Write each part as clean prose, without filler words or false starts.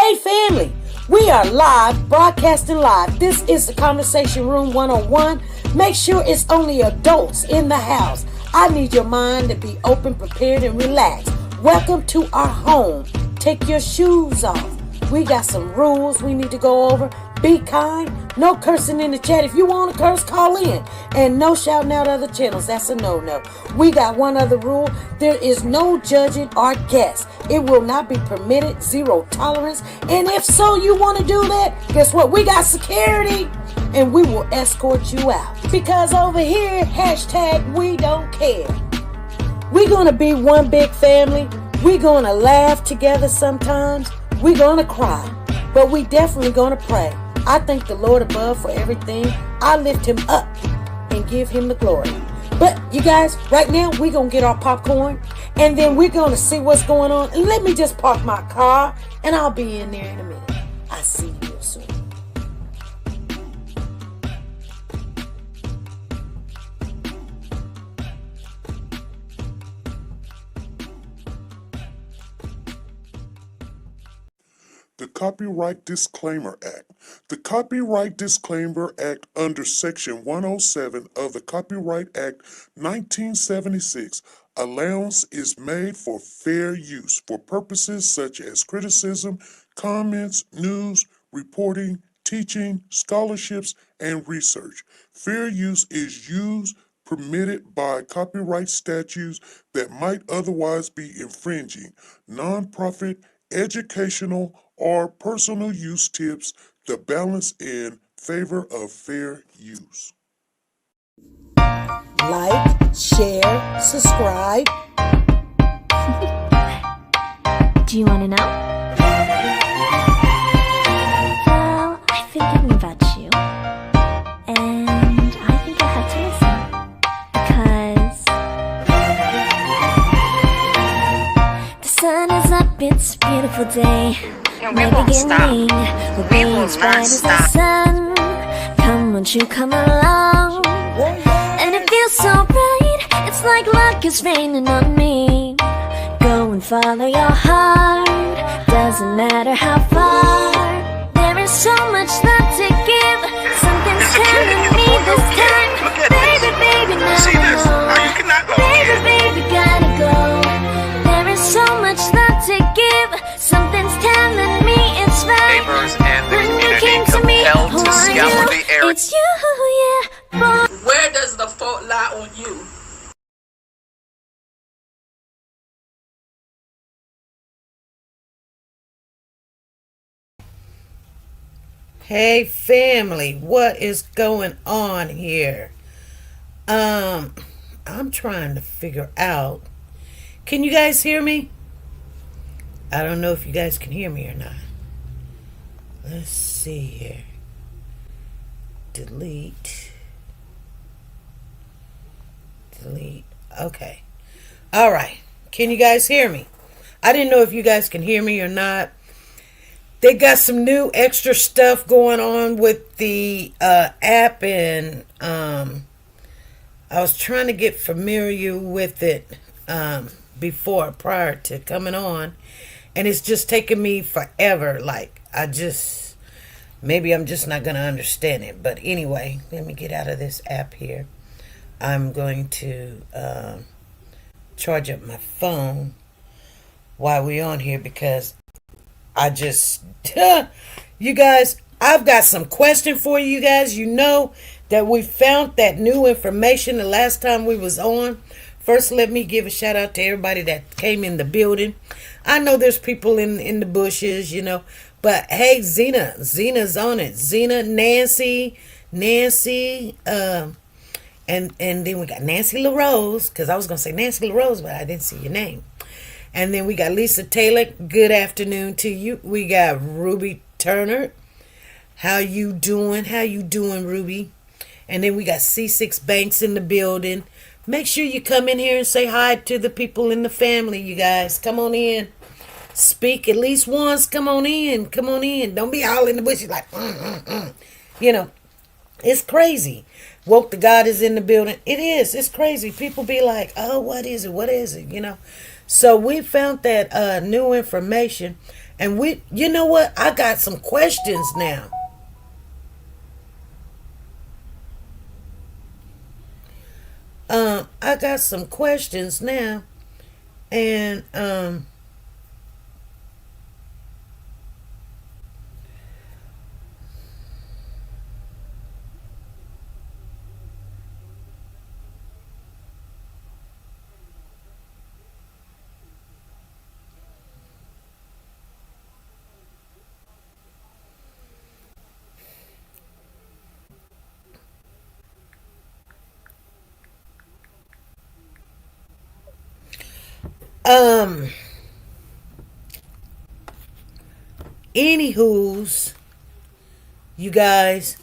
Hey family, we are live, broadcasting live. This is the Conversation Room 101. Make sure it's only adults in the house. I need your mind to be open, prepared, and relaxed. Welcome to our home. Take your shoes off. We got some rules we need to go over. Be kind. No cursing in the chat. If you want to curse, call in. And no shouting out other channels. That's a no-no. We got one other rule. There is no judging our guests. It will not be permitted. Zero tolerance. And if so, you want to do that, guess what? We got security. And we will escort you out. Because over here, hashtag we don't care. We're going to be one big family. We're going to laugh together sometimes. We're going to cry. But we definitely going to pray. I thank the Lord above for everything. I lift him up and give him the glory. But you guys, right now we're going to get our popcorn and then we're going to see what's going on. And let me just park my car and I'll be in there in a minute. I'll see you soon. The Copyright Disclaimer Act. The Copyright Disclaimer Act under Section 107 of the Copyright Act 1976, allowance is made for fair use for purposes such as criticism, comments, news, reporting, teaching, scholarships, and research. Fair use is used permitted by copyright statutes that might otherwise be infringing. Nonprofit, educational, or personal use tips the balance in favor of fair use. Like, share, subscribe. Do you want to know? Well, I've been thinking about you. And I think you'll have to listen. Because the sun is up, it's a beautiful day. My beginning will be as bright as the sun. Come, won't you come along? And it feels so bright, it's like luck is raining on me. Go and follow your heart, doesn't matter how far. There is so much love to give. Something's telling me this time. Baby, baby, now I know. Baby, baby, gotta go. There is so much love to give. Something's telling me it's right. Neighbors and the When you community came to me, compelled who to are scour you? the area. It's you, yeah, boy. Where does the fault lie on you? Hey family, what is going on here? I'm trying to figure out. Can you guys hear me? I don't know if you guys can hear me or not. Let's see here. Delete. Okay. All right. Can you guys hear me? I didn't know if you guys can hear me or not. They got some new extra stuff going on with the app, and I was trying to get familiar with it prior to coming on, and it's just taking me forever. Like, maybe I'm just not going to understand it. But anyway, let me get out of this app here. I'm going to charge up my phone while we're on here because you guys, I've got some question for you guys. You know that we found that new information the last time we was on. First, let me give a shout out to everybody that came in the building. I know there's people in the bushes, you know, but hey, Zena's on it. Zena, Nancy, and then we got Nancy LaRose, because I was going to say Nancy LaRose, but I didn't see your name. And then we got Lisa Taylor. Good afternoon to you. We got Ruby Turner. How you doing? Ruby? And then we got C6 Banks in the building. Make sure you come in here and say hi to the people in the family, you guys. Come on in. Speak at least once. Come on in. Don't be all in the bushes like, You know, it's crazy. Woke the God is in the building. It is. It's crazy. People be like, oh, what is it? You know. So we found that new information, and you know what? I got some questions now. I got some questions now, and um, anywho's, you guys,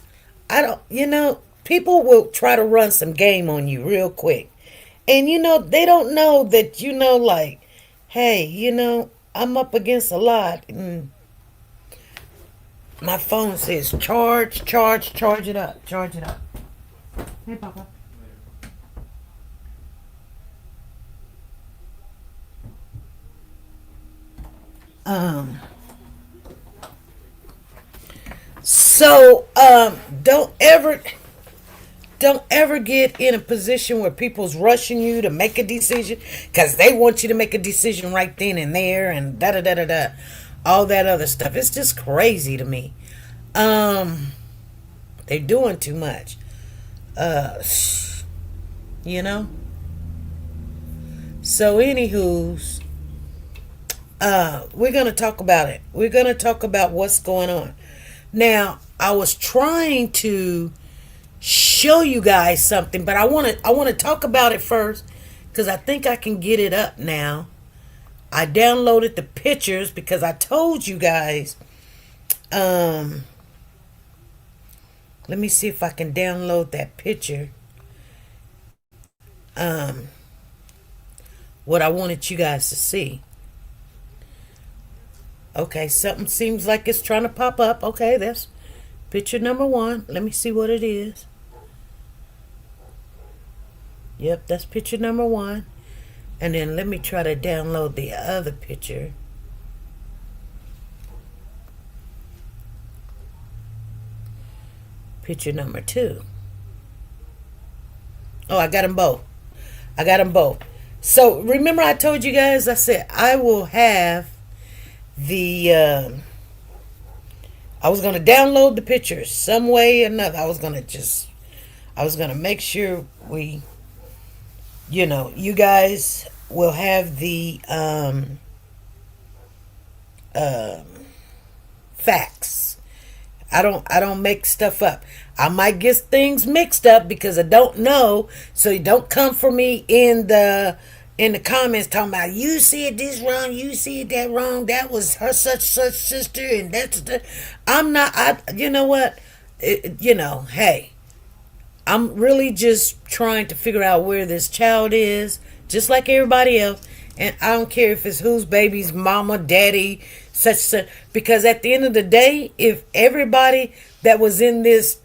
I don't, people will try to run some game on you real quick. And, they don't know that, like, hey, I'm up against a lot. And my phone says charge it up, charge it up. Hey, Papa. So, don't ever get in a position where people's rushing you to make a decision because they want you to make a decision right then and there and da da da da da, all that other stuff. It's just crazy to me. They're doing too much. You know. So, anywho's, we're gonna talk about it. We're gonna talk about what's going on. Now, I was trying to show you guys something, but I want to talk about it first because I think I can get it up now. I downloaded the pictures because I told you guys. Let me see if I can download that picture. What I wanted you guys to see. Okay, something seems like it's trying to pop up. Okay, that's picture number 1. Let me see what it is. Yep, that's picture number 1. And then let me try to download the other picture. Picture number 2. Oh, I got them both. So, remember I told you guys, I said I will have I was going to download the pictures some way or another. I was going to make sure you guys will have the facts. I don't make stuff up. I might get things mixed up because I don't know. So you don't come for me in the comments talking about you see it this wrong, you see it that wrong. That was her such sister, and I'm not. You know what? Hey, I'm really just trying to figure out where this child is, just like everybody else. And I don't care if it's whose baby's mama, daddy, such, because at the end of the day, if everybody that was in this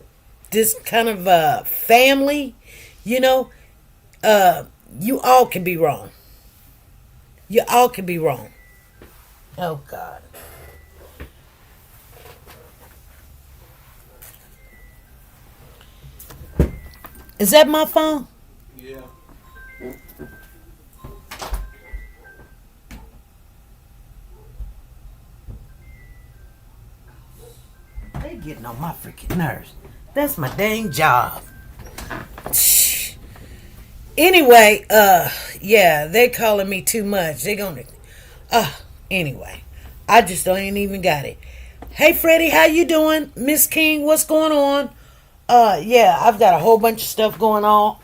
kind of family, you all can be wrong. You all can be wrong. Oh, God. Is that my phone? Yeah. They getting on my freaking nerves. That's my dang job. Anyway, yeah, they calling me too much. They gonna, anyway, I just ain't even got it. Hey, Freddie, how you doing? Miss King, what's going on? Yeah, I've got a whole bunch of stuff going on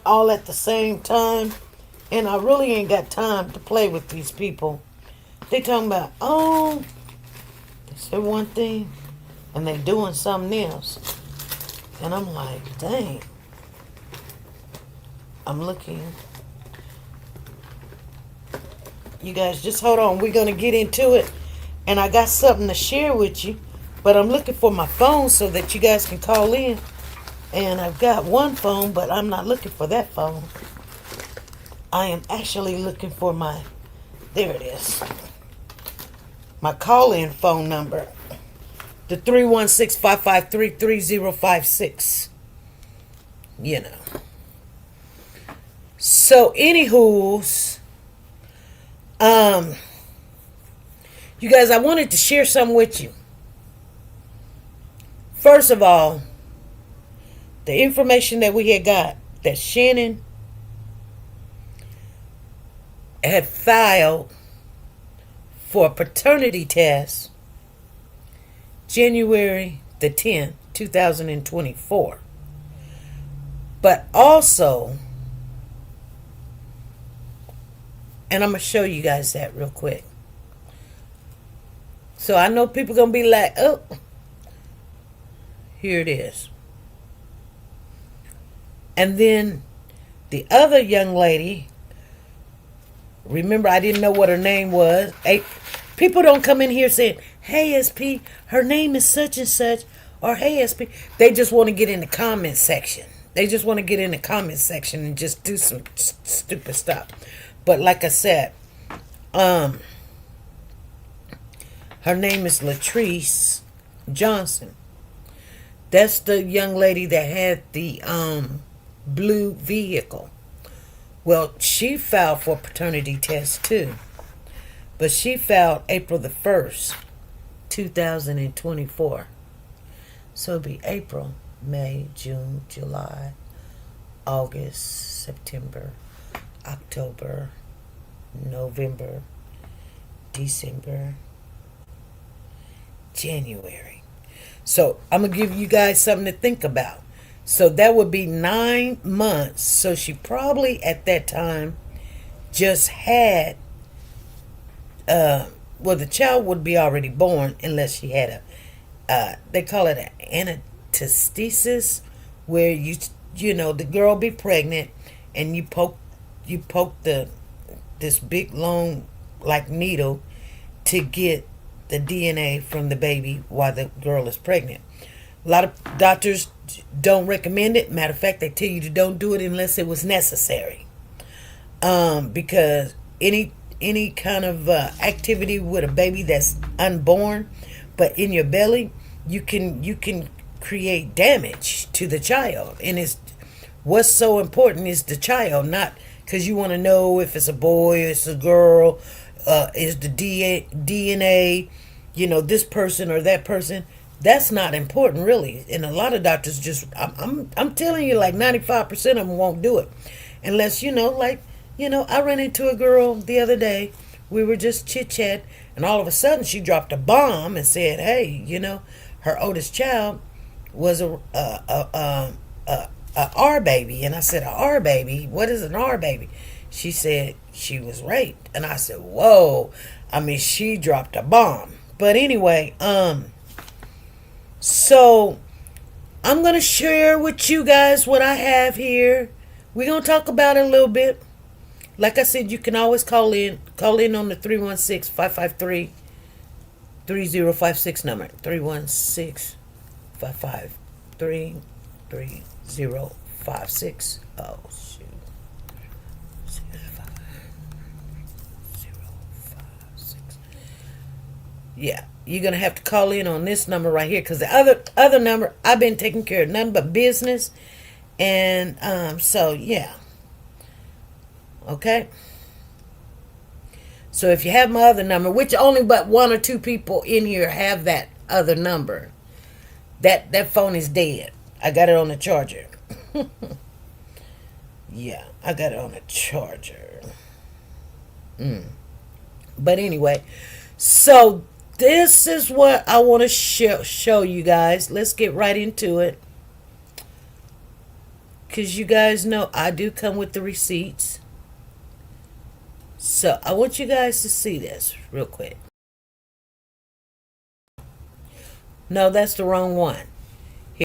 all at the same time, and I really ain't got time to play with these people. They talking about, they say one thing, and they doing something else, and I'm like, dang. I'm looking. You guys just hold on. We're going to get into it. And I got something to share with you. But I'm looking for my phone so that you guys can call in. And I've got one phone, but I'm not looking for that phone. I am actually looking for my There it is. My call-in phone number. The 316-553-3056. You know. So, anywho's, you guys, I wanted to share something with you. First of all, the information that we had got, that Shannon had filed for a paternity test January the 10th, 2024. But also, and I'm going to show you guys that real quick. So I know people going to be like, oh, here it is. And then the other young lady, remember I didn't know what her name was. People don't come in here saying, hey SP, her name is such and such, or hey SP. They just want to get in the comment section. They just want to get in the comment section and just do some stupid stuff. But like I said, her name is Latrice Johnson. That's the young lady that had the blue vehicle. Well, she filed for a paternity test too. But she filed April the 1st, 2024. So it'll be April, May, June, July, August, September, October, November, December, January. So I'm going to give you guys something to think about. So that would be 9 months. So she probably at that time just had, well, the child would be already born unless she had they call it an anastasis, where you know, the girl be pregnant and you poke this big long like needle to get the DNA from the baby while the girl is pregnant. A lot of doctors don't recommend it. Matter of fact, they tell you to don't do it unless it was necessary. Because any kind of activity with a baby that's unborn, but in your belly, you can create damage to the child. And what's so important is the child, not because you want to know if it's a boy or it's a girl, is the DNA, you know, this person or that person. That's not important, really. And a lot of doctors just, I'm telling you, like 95% of them won't do it. Unless, you know, like, you know, I ran into a girl the other day. We were just chit-chat, and all of a sudden she dropped a bomb and said, hey, you know, her oldest child was a R baby. And I said, a R baby? What is an R baby? She said she was raped. And I said, whoa. I mean, she dropped a bomb. But anyway, so I'm going to share with you guys what I have here. We're going to talk about it a little bit. Like I said, you can always call in on the 316-553-3056 number. 316-553-3056. Oh, shoot. 056. Yeah, you're going to have to call in on this number right here, because the other number, I've been taking care of nothing but business. And so, yeah. Okay? So if you have my other number, which only but 1 or 2 people in here have that other number, that phone is dead. I got it on the charger. Yeah, I got it on the charger. But anyway, so this is what I want to show you guys. Let's get right into it. Because you guys know I do come with the receipts. So I want you guys to see this real quick. No, that's the wrong one. Here.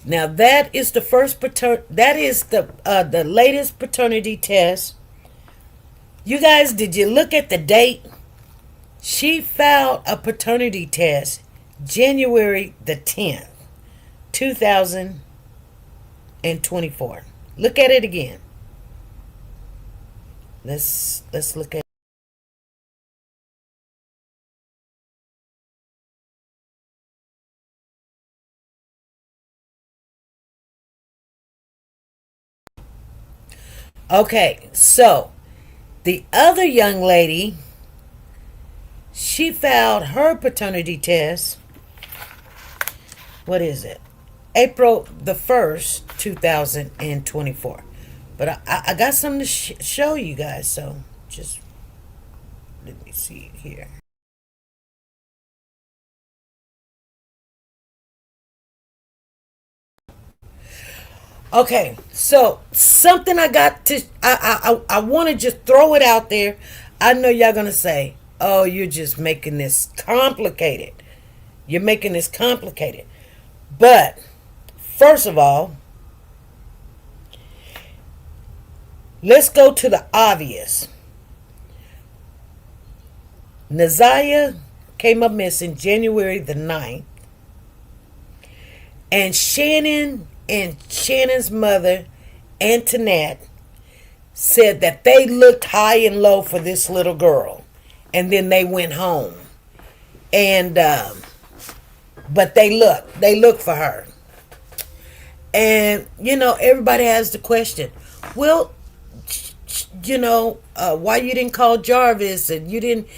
Now that is the first that is the latest paternity test You guys, did you look at the date? She filed a paternity test January the 10th, 2024. Look at it again. Let's look at it. Okay, so the other young lady, she filed her paternity test. What is it? April the 1st, 2024. But I got something to show you guys, so just let me see here. Okay, so something I got to, I want to just throw it out there. I know y'all going to say, oh, you're just making this complicated. You're making this complicated. But, first of all, let's go to the obvious. Naziah came up missing January the 9th. And Shannon and Shannon's mother, Antoinette, said that they looked high and low for this little girl. And then they went home. And, but they looked for her. And, you know, everybody has the question, well, you know, why you didn't call Jarvis, and you didn't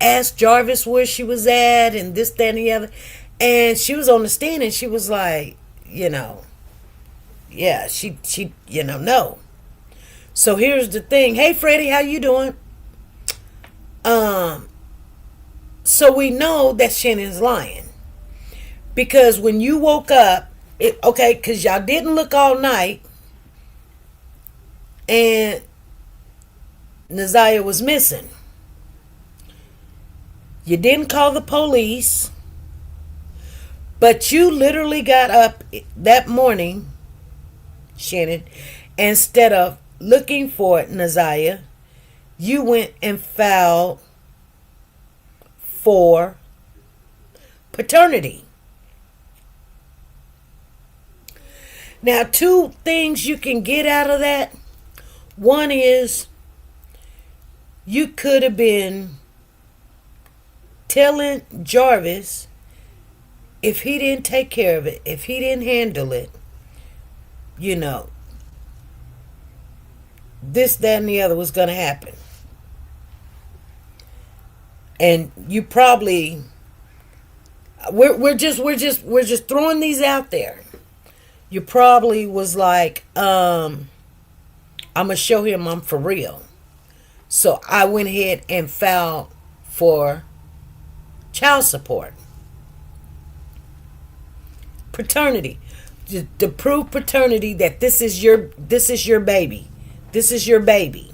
ask Jarvis where she was at, and this, that, and the other. And she was on the stand, and she was like, you know, yeah, she, you know, no. So here's the thing. Hey, Freddie, how you doing? So we know that Shannon's lying, because when you woke up, okay, because y'all didn't look all night, and Naziah was missing. You didn't call the police, but you literally got up that morning, Shannon, instead of looking for Naziah, you went and filed for paternity. Now, two things you can get out of that. One is you could have been telling Jarvis, if he didn't take care of it, if he didn't handle it, you know, this, that, and the other was going to happen. And you probably, we're just throwing these out there. You probably was like, I'm going to show him I'm for real. So I went ahead and filed for child support. Paternity. To prove paternity, that this is your baby. This is your baby.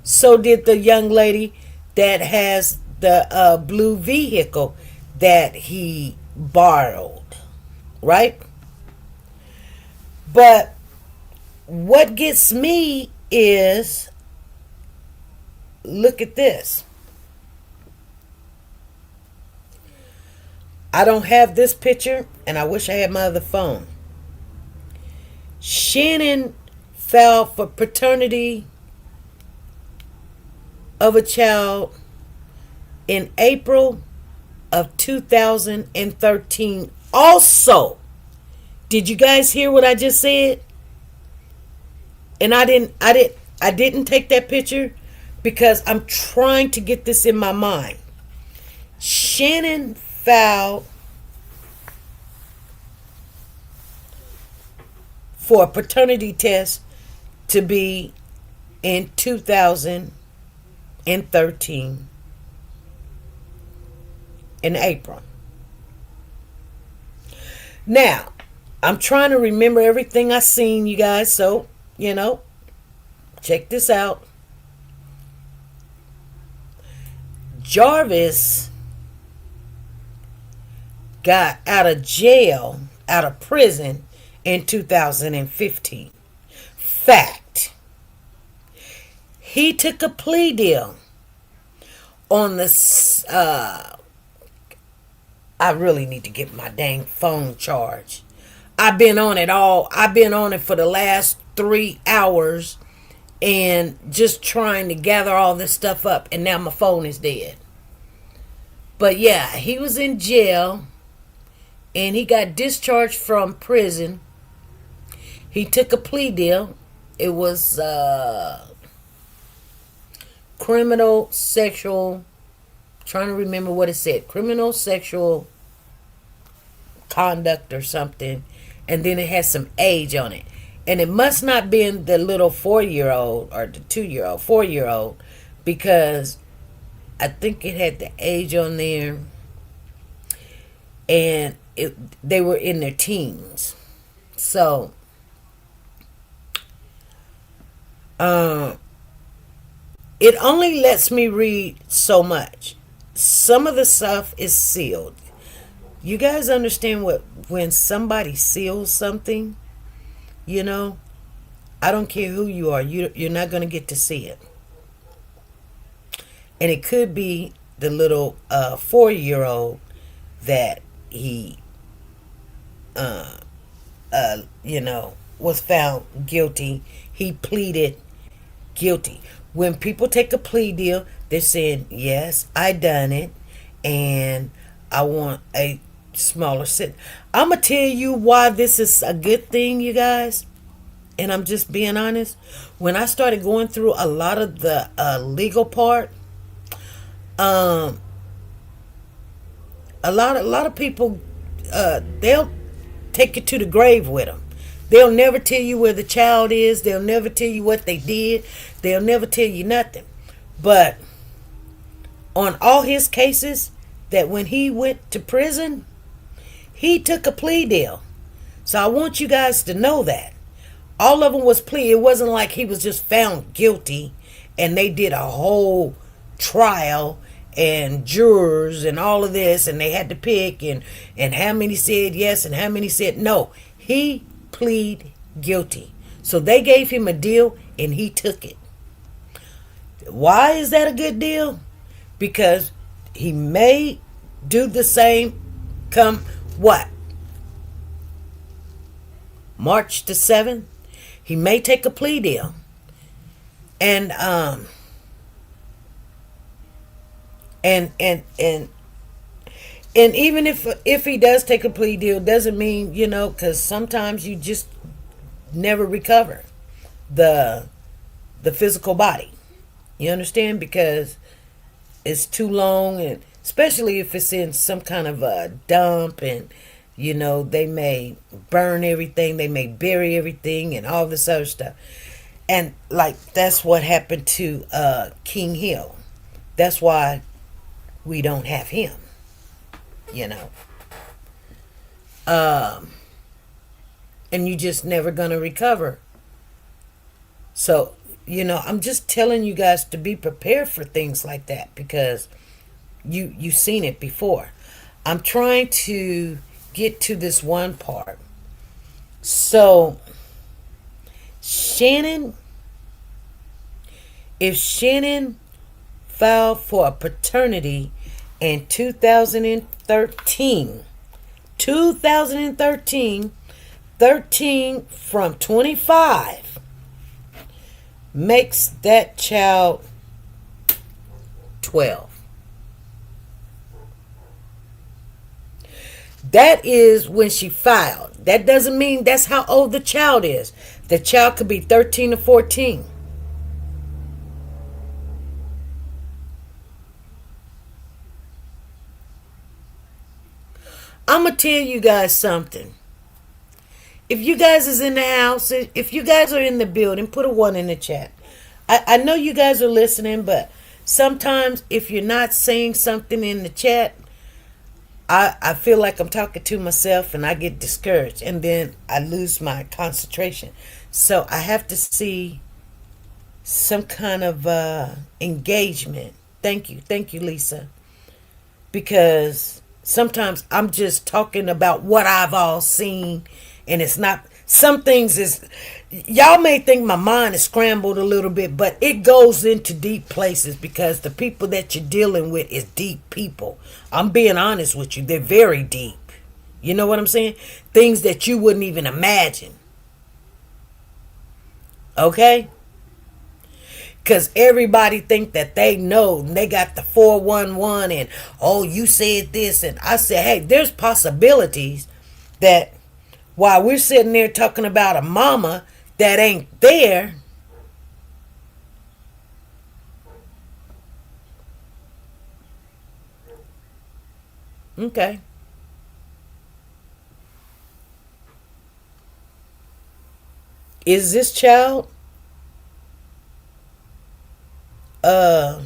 So did the young lady that has the blue vehicle that he borrowed. Right? But what gets me is, look at this. I don't have this picture, and I wish I had my other phone. Shannon filed for paternity of a child in April of 2013. Also, did you guys hear what I just said? And I didn't take that picture because I'm trying to get this in my mind. Shannon filed for a paternity test to be in 2013 in April. Now, I'm trying to remember everything I seen, you guys, so, you know, check this out. Jarvis got out of jail, out of prison in 2015. Fact. He took a plea deal on the I really need to get my dang phone charged. I've been on it for the last 3 hours and just trying to gather all this stuff up, and now my phone is dead. But yeah, he was in jail and he got discharged from prison. He took a plea deal. It was criminal sexual, trying to remember what it said, criminal sexual conduct or something, and then it has some age on it, and it must not been the little 4-year-old or the 2-year-old, 4-year-old, because I think it had the age on there, and they were in their teens. So it only lets me read so much. Some of the stuff is sealed. You guys understand when somebody seals something, I don't care who you are, you're not going to get to see it. And it could be the little 4-year-old that he was found guilty. He pleaded guilty. When people take a plea deal, they're saying, yes, I done it, and I want a smaller sentence. I'm going to tell you why this is a good thing, you guys, and I'm just being honest. When I started going through a lot of the legal part, a lot of people, they'll take you to the grave with them. They'll never tell you where the child is. They'll never tell you what they did. They'll never tell you nothing. But on all his cases, that when he went to prison, he took a plea deal. So I want you guys to know that. All of them was plea. It wasn't like he was just found guilty and they did a whole trial and jurors and all of this, and they had to pick and how many said yes and how many said no. He plead guilty. So they gave him a deal and he took it. Why is that a good deal? Because he may do the same come what? March the 7th. He may take a plea deal. And even if he does take a plea deal, doesn't mean, because sometimes you just never recover the physical body. You understand? Because it's too long, and especially if it's in some kind of a dump, and they may burn everything, they may bury everything, and all this other stuff. And that's what happened to King Hill. That's why we don't have him. And you just never gonna recover. So I'm just telling you guys to be prepared for things like that, because you've seen it before. I'm trying to get to this one part. So if Shannon filed for a paternity in 2013, 13 from 25 makes that child 12. That is when she filed. That doesn't mean that's how old the child is. The child could be 13 or 14. I'm going to tell you guys something. If you guys is in the house, if you guys are in the building, put a 1 in the chat. I know you guys are listening, but sometimes if you're not saying something in the chat, I feel like I'm talking to myself and I get discouraged, and then I lose my concentration. So I have to see some kind of engagement. Thank you, Lisa. Because sometimes I'm just talking about what I've all seen, and it's not Some things is, y'all may think my mind is scrambled a little bit, but it goes into deep places because the people that you're dealing with is deep people. I'm being honest with you. They're very deep. You know what I'm saying? Things that you wouldn't even imagine. Okay? Because everybody think that they know, and they got the 411 and, oh, you said this. And I said, hey, there's possibilities that while we're sitting there talking about a mama that ain't there, okay. Is this child the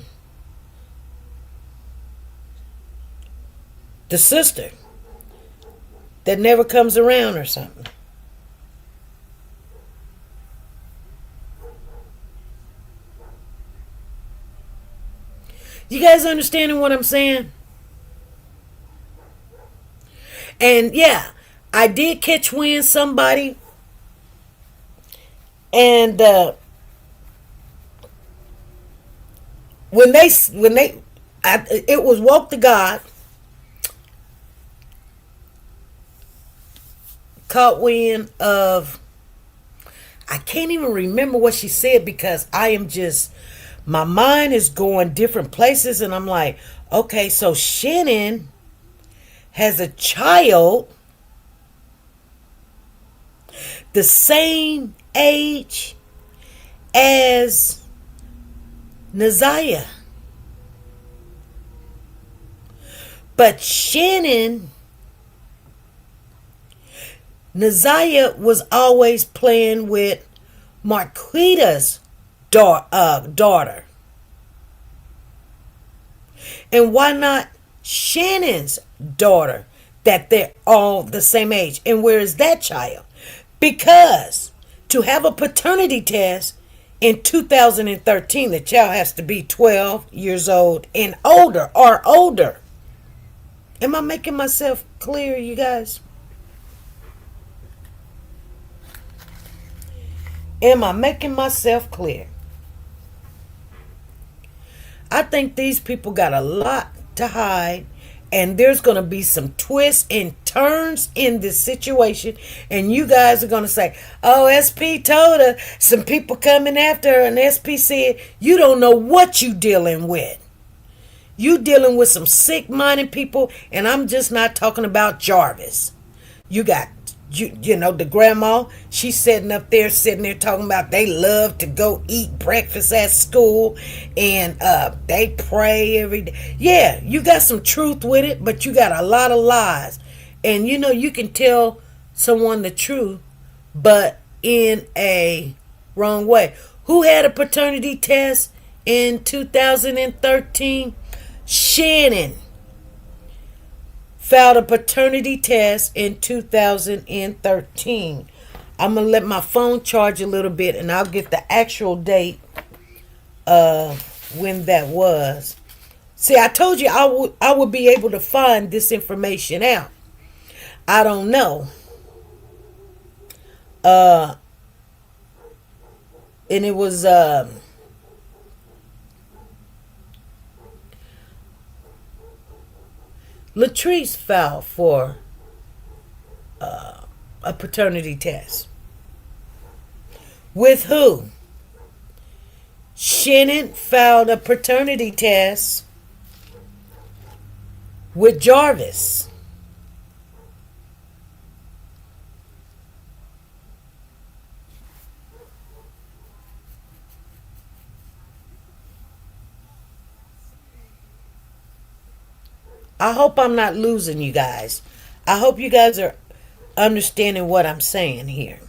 sister that never comes around or something? You guys understanding what I'm saying? And yeah, I did catch wind somebody, and when they it was woke to God, caught wind of, I can't even remember what she said because I am just, my mind is going different places, and I'm like, okay, so Shannon has a child the same age as Naziah. But Naziah was always playing with Marquita's daughter. And why not Shannon's daughter, that they're all the same age? And where is that child? Because to have a paternity test in 2013, the child has to be 12 years old and older or older. Am I making myself clear, you guys? Am I making myself clear? I think these people got a lot to hide, and there's going to be some twists and turns in this situation, and you guys are going to say, oh, SP told her, some people coming after her, and SP said, you don't know what you dealing with. You dealing with some sick-minded people, and I'm just not talking about Jarvis. You got, you know, the grandma, she's sitting there talking about they love to go eat breakfast at school, and they pray every day. Yeah, you got some truth with it, but you got a lot of lies. And you know, you can tell someone the truth, but in a wrong way. Who had a paternity test in 2013? Shannon filed a paternity test in 2013. I'm going to let my phone charge a little bit, and I'll get the actual date of when that was. See, I told you I would be able to find this information out. I don't know. And it was Latrice filed for a paternity test. With who? Shannon filed a paternity test with Jarvis. I hope I'm not losing you guys. I hope you guys are understanding what I'm saying here.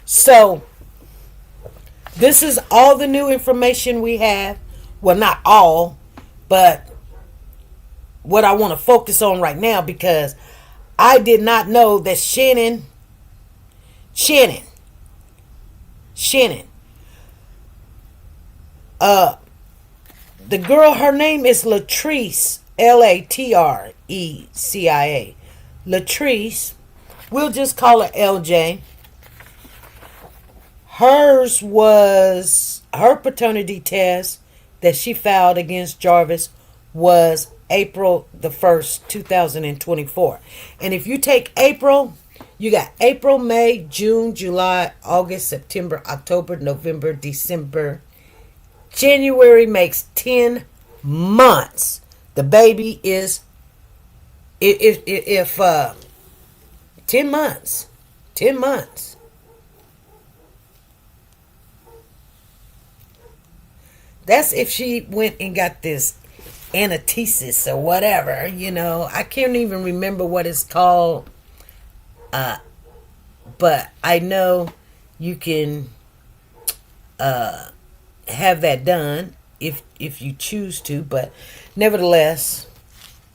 So, this is all the new information we have. Well, not all, but what I want to focus on right now, because I did not know that Shannon, the girl, her name is Latrice, Latrecia. Latrice. We'll just call her LJ. Her paternity test that she filed against Jarvis was April the 1st, 2024. And if you take April, you got April, May, June, July, August, September, October, November, December. January makes 10 months. The baby is, if 10 months. 10 months. That's if she went and got this anaesthesis or whatever, I can't even remember what it's called. But I know you can have that done if you choose to. But nevertheless,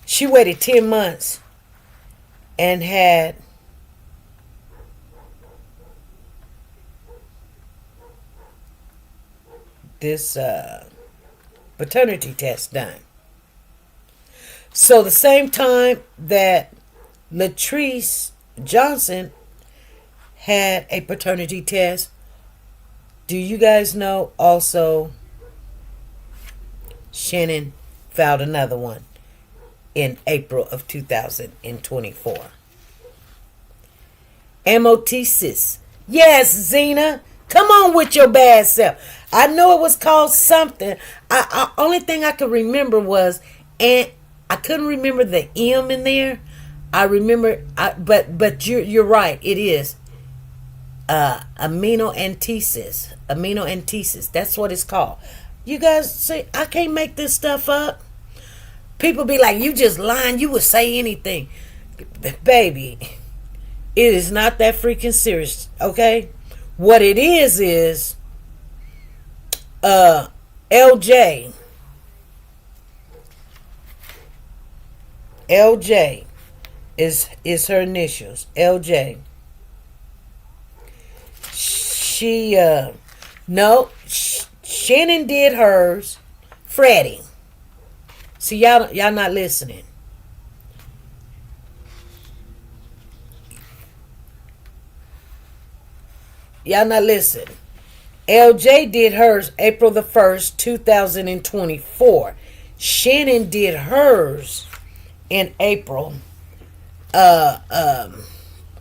she waited 10 months and had this paternity test done. So the same time that Latrice Johnson had a paternity test, do you guys know also Shannon filed another one in April of 2024. Amotesis. Yes, Zena. Come on with your bad self. I know it was called something. I only thing I could remember was, and I couldn't remember the M in there. I remember, but you're right. It is aminoantesis. Aminoantesis. That's what it's called. You guys see, I can't make this stuff up. People be like, you just lying. You would say anything, baby. It is not that freaking serious. Okay. What it is LJ. LJ is her initials. LJ. She no, Shannon did hers. Freddie. See, y'all not listening. Y'all not listening. LJ did hers April the 1st, 2024. Shannon did hers in April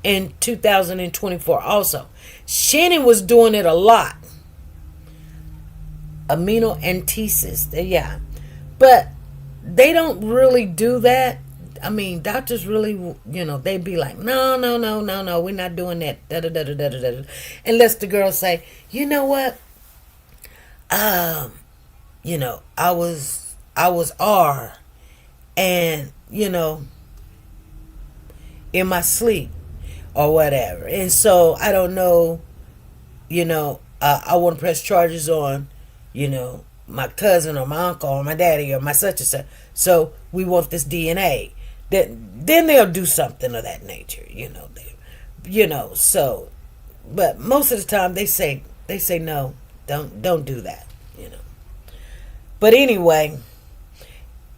in 2024 also. Shannon was doing it a lot. Aminoantesis. Yeah. But they don't really do that. I mean, doctors really, they'd be like, no, we're not doing that. Da, da, da, da, da, da, da. Unless the girl say, you know what? I was R, and, in my sleep or whatever. And so, I don't know, I want to press charges on, my cousin or my uncle or my daddy or my such and such. So, we want this DNA. Then they'll do something of that nature, so, but most of the time they say no, don't do that, But anyway,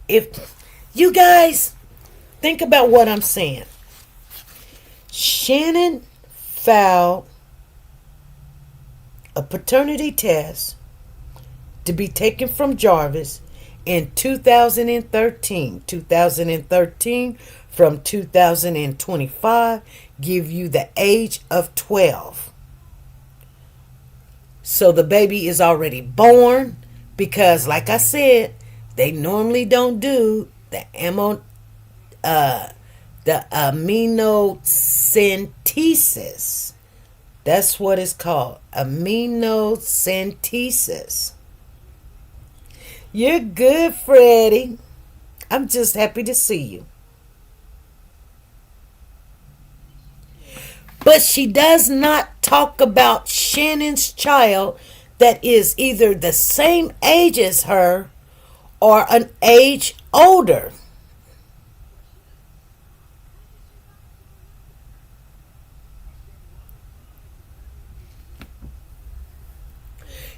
if you guys think about what I'm saying, Shannon filed a paternity test to be taken from Jarvis in 2013 from 2025 give you the age of 12. So the baby is already born because, like I said, they normally don't do the aminocentesis. That's what it's called, aminocentesis. You're good, Freddie. I'm just happy to see you. But she does not talk about Shannon's child that is either the same age as her or an age older.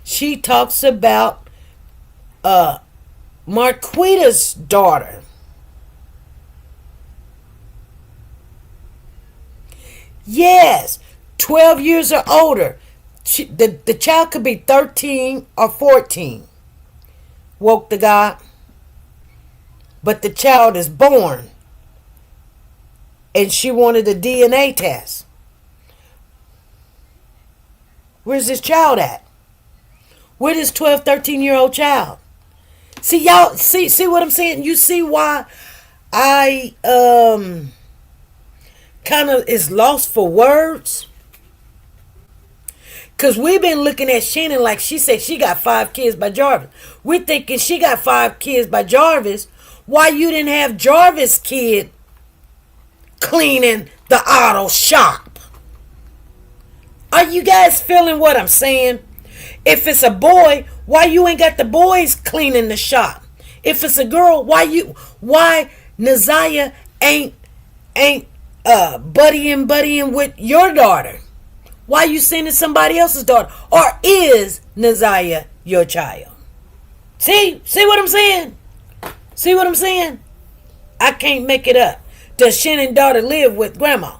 She talks about Marquita's daughter. Yes, 12 years or older. The child could be 13 or 14. Woke the God. But the child is born. And she wanted a DNA test. Where's this child at? Where's this 12, 13-year-old child? See, y'all, see what I'm saying? You see why I kind of is lost for words? Because we've been looking at Shannon like she said she got 5 kids by Jarvis. We're thinking she got 5 kids by Jarvis. Why you didn't have Jarvis' kid cleaning the auto shop? Are you guys feeling what I'm saying? If it's a boy, why you ain't got the boys cleaning the shop? If it's a girl, why Naziah ain't buddying with your daughter? Why you sending somebody else's daughter? Or is Naziah your child? See what I'm saying? See what I'm saying? I can't make it up. Does Shannon's daughter live with grandma?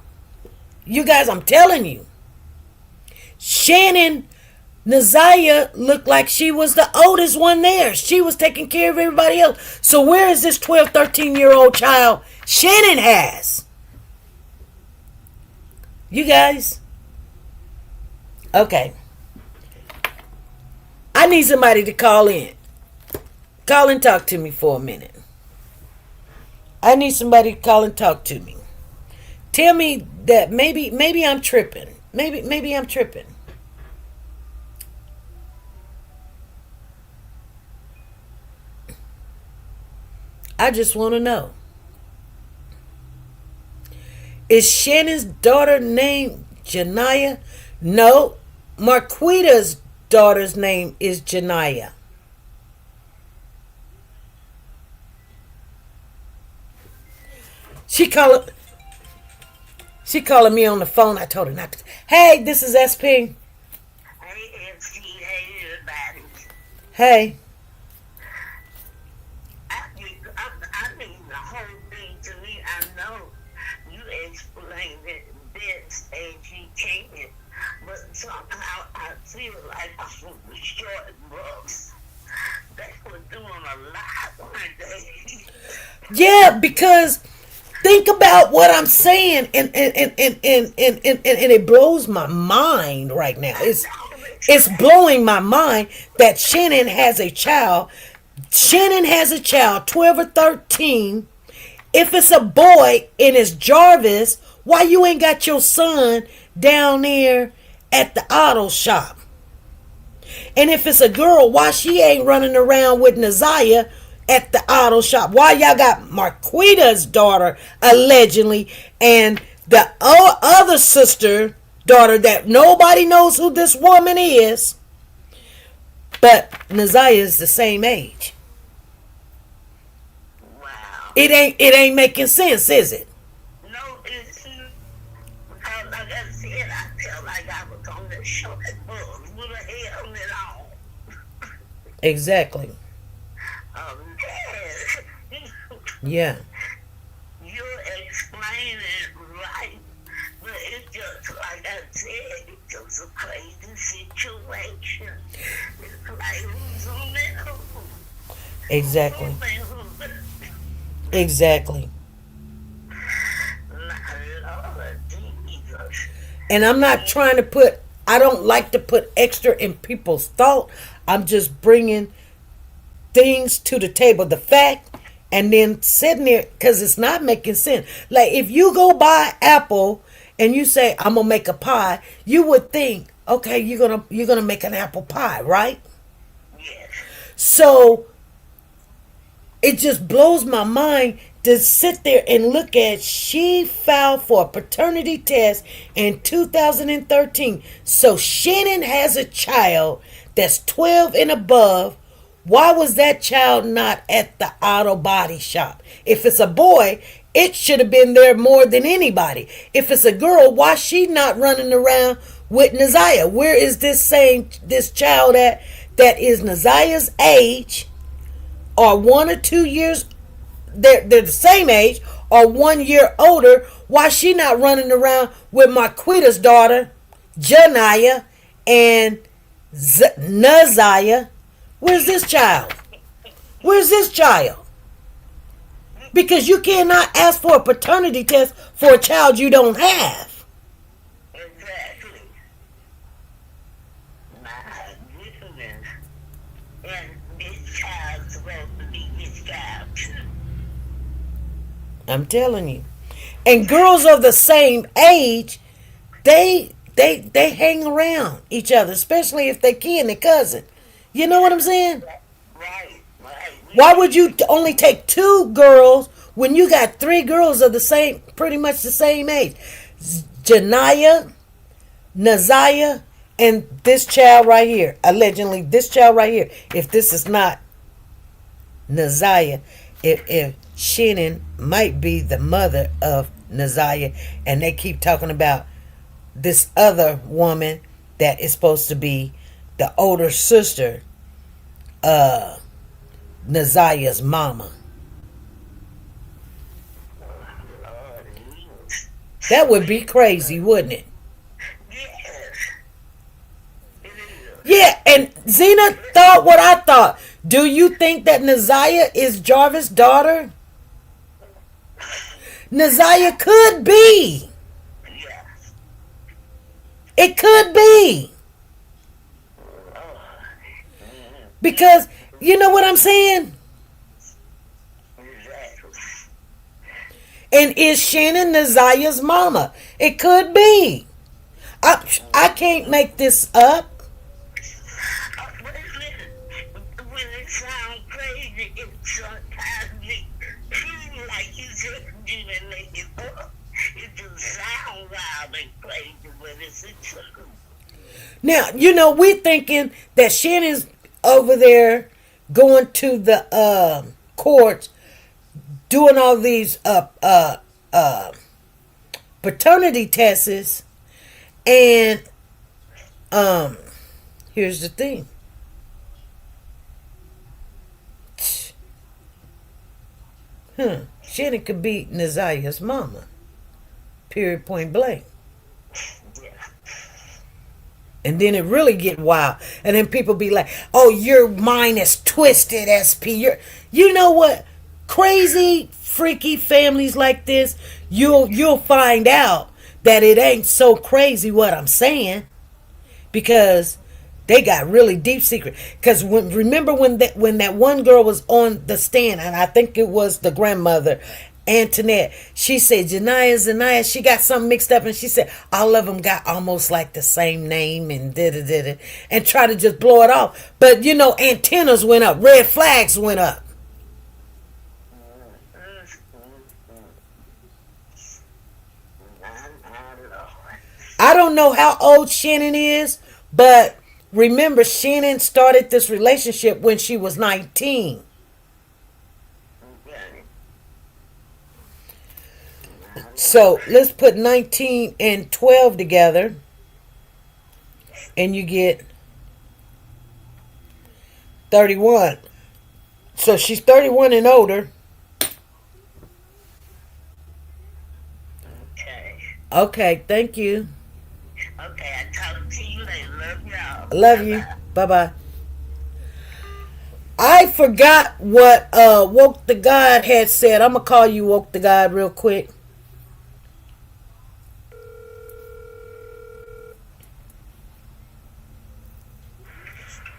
You guys, I'm telling you. Naziah looked like she was the oldest one there. She was taking care of everybody else. So where is this 12, 13-year-old child Shannon has? You guys? Okay. I need somebody to call in. Call and talk to me for a minute. I need somebody to call and talk to me. Tell me that maybe I'm tripping. Maybe I'm tripping. I just want to know. Is Shannon's daughter named Janiah? No. Marquita's daughter's name is Janiah. She calling me on the phone. I told her not to. Hey, this is SP. Hey, MC. Hey, everybody. Hey. I mean, the whole thing to me, I know you explained it best as you can, but somehow I feel like I'm short books. They were doing a lot one day. Yeah, because think about what I'm saying, and it blows my mind right now. It's blowing my mind that Shannon has a child. Shannon has a child, 12 or 13. If it's a boy and it's Jarvis, why you ain't got your son down there at the auto shop? And if it's a girl, why she ain't running around with Naziah at the auto shop? Why y'all got Marquita's daughter allegedly and the other sister daughter that nobody knows who this woman is, but Naziah is the same age? Wow. It ain't making sense, is it? No, it's because like I said, I felt like I was on the short bus with a helmet on. Exactly. Man. Yeah. You're explaining right, but it's just like I said, it's just a crazy situation. It's like who's on that who? Exactly. Who? Exactly. My Lord Jesus. And I'm not trying to put, I don't like to put extra in people's thought. I'm just bringing things to the table, the fact, and then sitting there, because it's not making sense. Like if you go buy apple and you say, I'm gonna make a pie, you would think, okay, you're gonna make an apple pie, right? Yes. So it just blows my mind to sit there and look at, she filed for a paternity test in 2013. So Shannon has a child that's 12 and above. Why was that child not at the auto body shop? If it's a boy, it should have been there more than anybody. If it's a girl, why she not running around with Naziah? Where is this child at that is Naziah's age, or 1 or 2 years, they're the same age, or 1 year older? Why she not running around with Marquita's daughter, Janiyah, and Naziah? Where's this child? Where's this child? Because you cannot ask for a paternity test for a child you don't have. Exactly. My goodness. And this child's supposed to be his child too. I'm telling you. And girls of the same age, they hang around each other, especially if they kin and cousin. You know what I'm saying? Right. Why would you only take 2 girls when you got 3 girls of the same, pretty much the same age? Janiyah, Naziah, and this child right here. Allegedly, this child right here. If this is not Naziah, if Shannon might be the mother of Naziah, and they keep talking about this other woman that is supposed to be the older sister, Naziah's mama. That would be crazy, wouldn't it? Yes. It is. Yeah, and Zena thought what I thought. Do you think that Naziah is Jarvis' daughter? Naziah could be. Yes. It could be. Because, you know what I'm saying? Exactly. And is Shannon Naziah's mama? It could be. I can't make this up. But listen, when it sounds crazy, it sometimes seems like you just didn't make it up. It just sounds wild and crazy, but it's the truth. Now, you know, we're thinking that Shannon's over there going to the courts, doing all these paternity tests, and here's the thing. Shannon could be Naziah's mama. Period, point blank. And then it really get wild. And then people be like, oh, your mind is twisted, SP. You know what? Crazy, freaky families like this, you'll find out that it ain't so crazy what I'm saying. Because they got really deep secret. Because remember when that one girl was on the stand, and I think it was the grandmother, Antoinette, she said Zaniyah, she got something mixed up, and she said all of them got almost like the same name and did and try to just blow it off. But you know, antennas went up, red flags went up. I don't know how old Shannon is, but remember, Shannon started this relationship when she was 19. So let's put 19 and 12 together, and you get 31. So she's 31 and older. Okay, thank you. Okay, I talk to you later. Love y'all. Love you. Bye-bye. I forgot what Woke the God had said. I'm going to call you Woke the God real quick.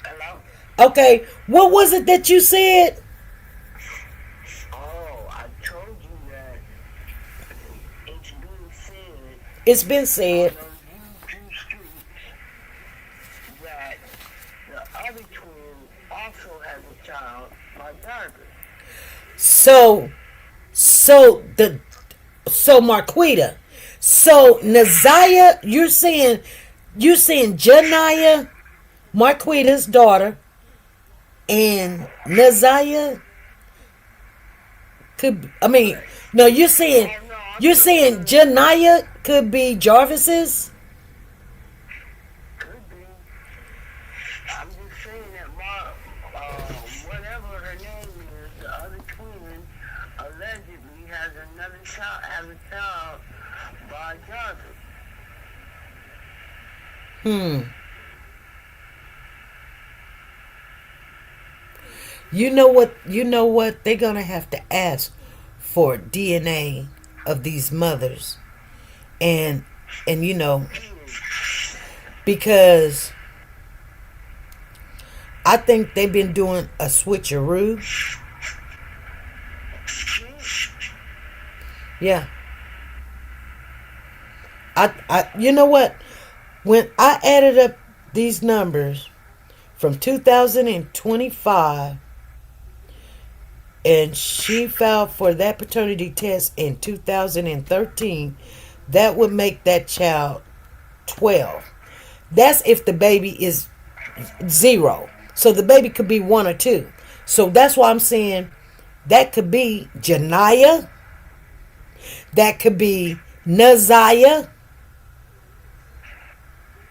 Hello? Okay, what was it that you said? Oh, I told you that it's been said It's been said. on those YouTube streets that the other twin also has a child by Jarvis. So Marquita. So Naziah, you're saying Janiyah, Marquita's daughter, and Naziah could, I mean, no, you're saying Janiyah could be Jarvis's? Could be. I'm just saying that whatever her name is, the other twin allegedly has a child by Jarvis. You know what? You know what? They're gonna have to ask for DNA of these mothers, and you know, because I think they've been doing a switcheroo. Yeah. You know what? When I added up these numbers from 2025, and she filed for that paternity test in 2013, that would make that child 12. That's if the baby is 0. So the baby could be 1 or 2. So that's why I'm saying that could be Janiyah, that could be Naziah,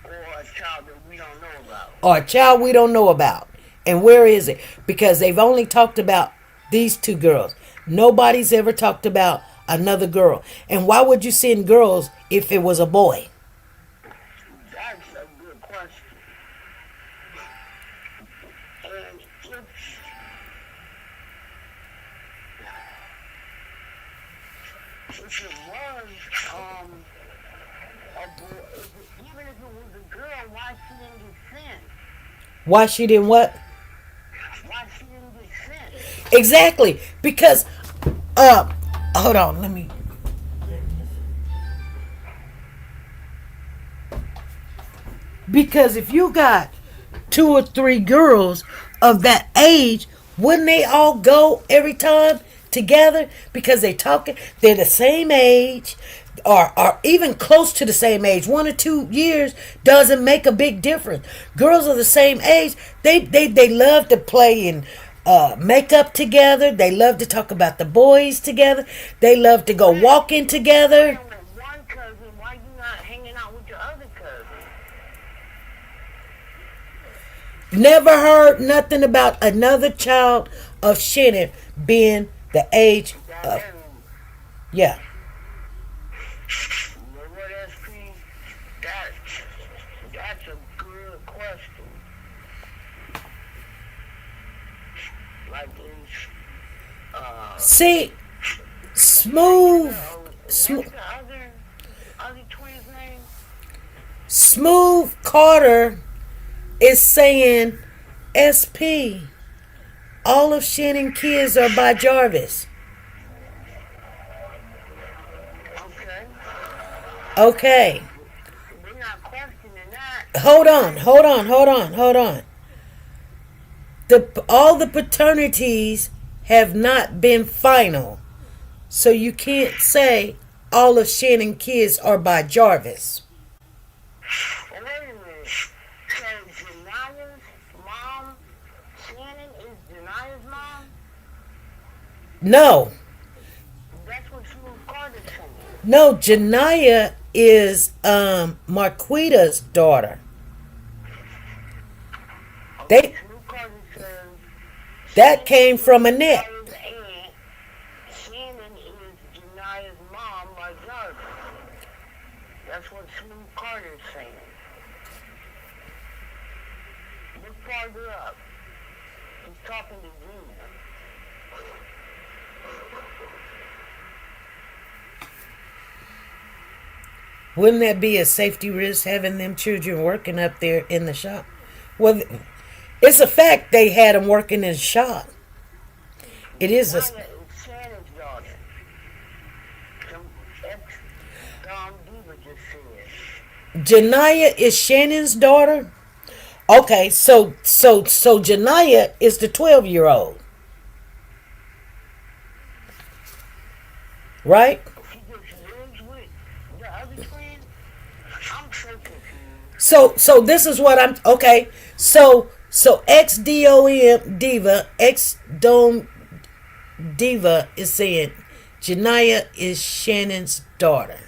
Or a child that we don't know about. or a child we don't know about. And where is it? Because they've only talked about these 2 girls. Nobody's ever talked about another girl. And why would you send girls if it was a boy? That's a good question. And if it was a boy, even if it was a girl, why she didn't get sent? Why she didn't what? Why she didn't get sent? Exactly. Because hold on, let me. Because if you got 2 or 3 girls of that age, wouldn't they all go every time together? Because they're the same age, or even close to the same age. 1 or 2 years doesn't make a big difference. Girls are the same age. They love to play and make up together. They love to talk about the boys together. They love to go walking together. With one cousin, why you not hanging out with your other cousin? Never heard nothing about another child of Shannon being the age of. Yeah. You know what, SP? That's a good question. Like these, See, smooth, what's the other twins' name? Smooth Carter is saying, SP, all of Shannon kids are by Jarvis. Okay. Okay. We're not questioning that. Hold on. All the paternities have not been final. So you can't say all of Shannon kids are by Jarvis. Wait a minute. So Janiah's mom, Shannon, is Janiah's mom? No. That's what Smooth Carter's saying. No, Janiyah is Marquita's daughter. They Smooth Carter says that came from Annette. Janiah's aunt, Shannon is Janiah's mom by Jarvis. That's what Smooth Carter's saying. Look farther up. He's talking to Gina. Wouldn't that be a safety risk having them children working up there in the shop? Well, it's a fact they had them working in the shop. It is a. Janiah is Shannon's daughter. Some ex-Dom Diva just said. Janiyah is Shannon's daughter. Okay, so Janiyah is the 12-year-old, right? She just lives with the other twin? I'm so confused. So this is what I'm okay. So ex-Dom Diva, ex-Dom Diva is saying Janiyah is Shannon's daughter.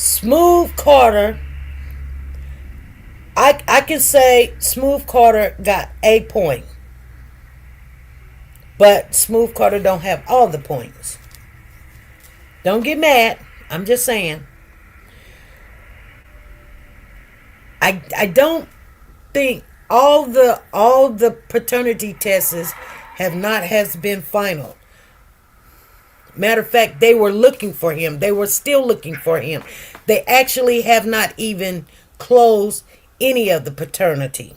Smooth Carter, I can say Smooth Carter got a point. But Smooth Carter don't have all the points. Don't get mad. I'm just saying. I don't think all the paternity tests has been final. Matter of fact, they were looking for him. They were still looking for him. They actually have not even closed any of the paternity.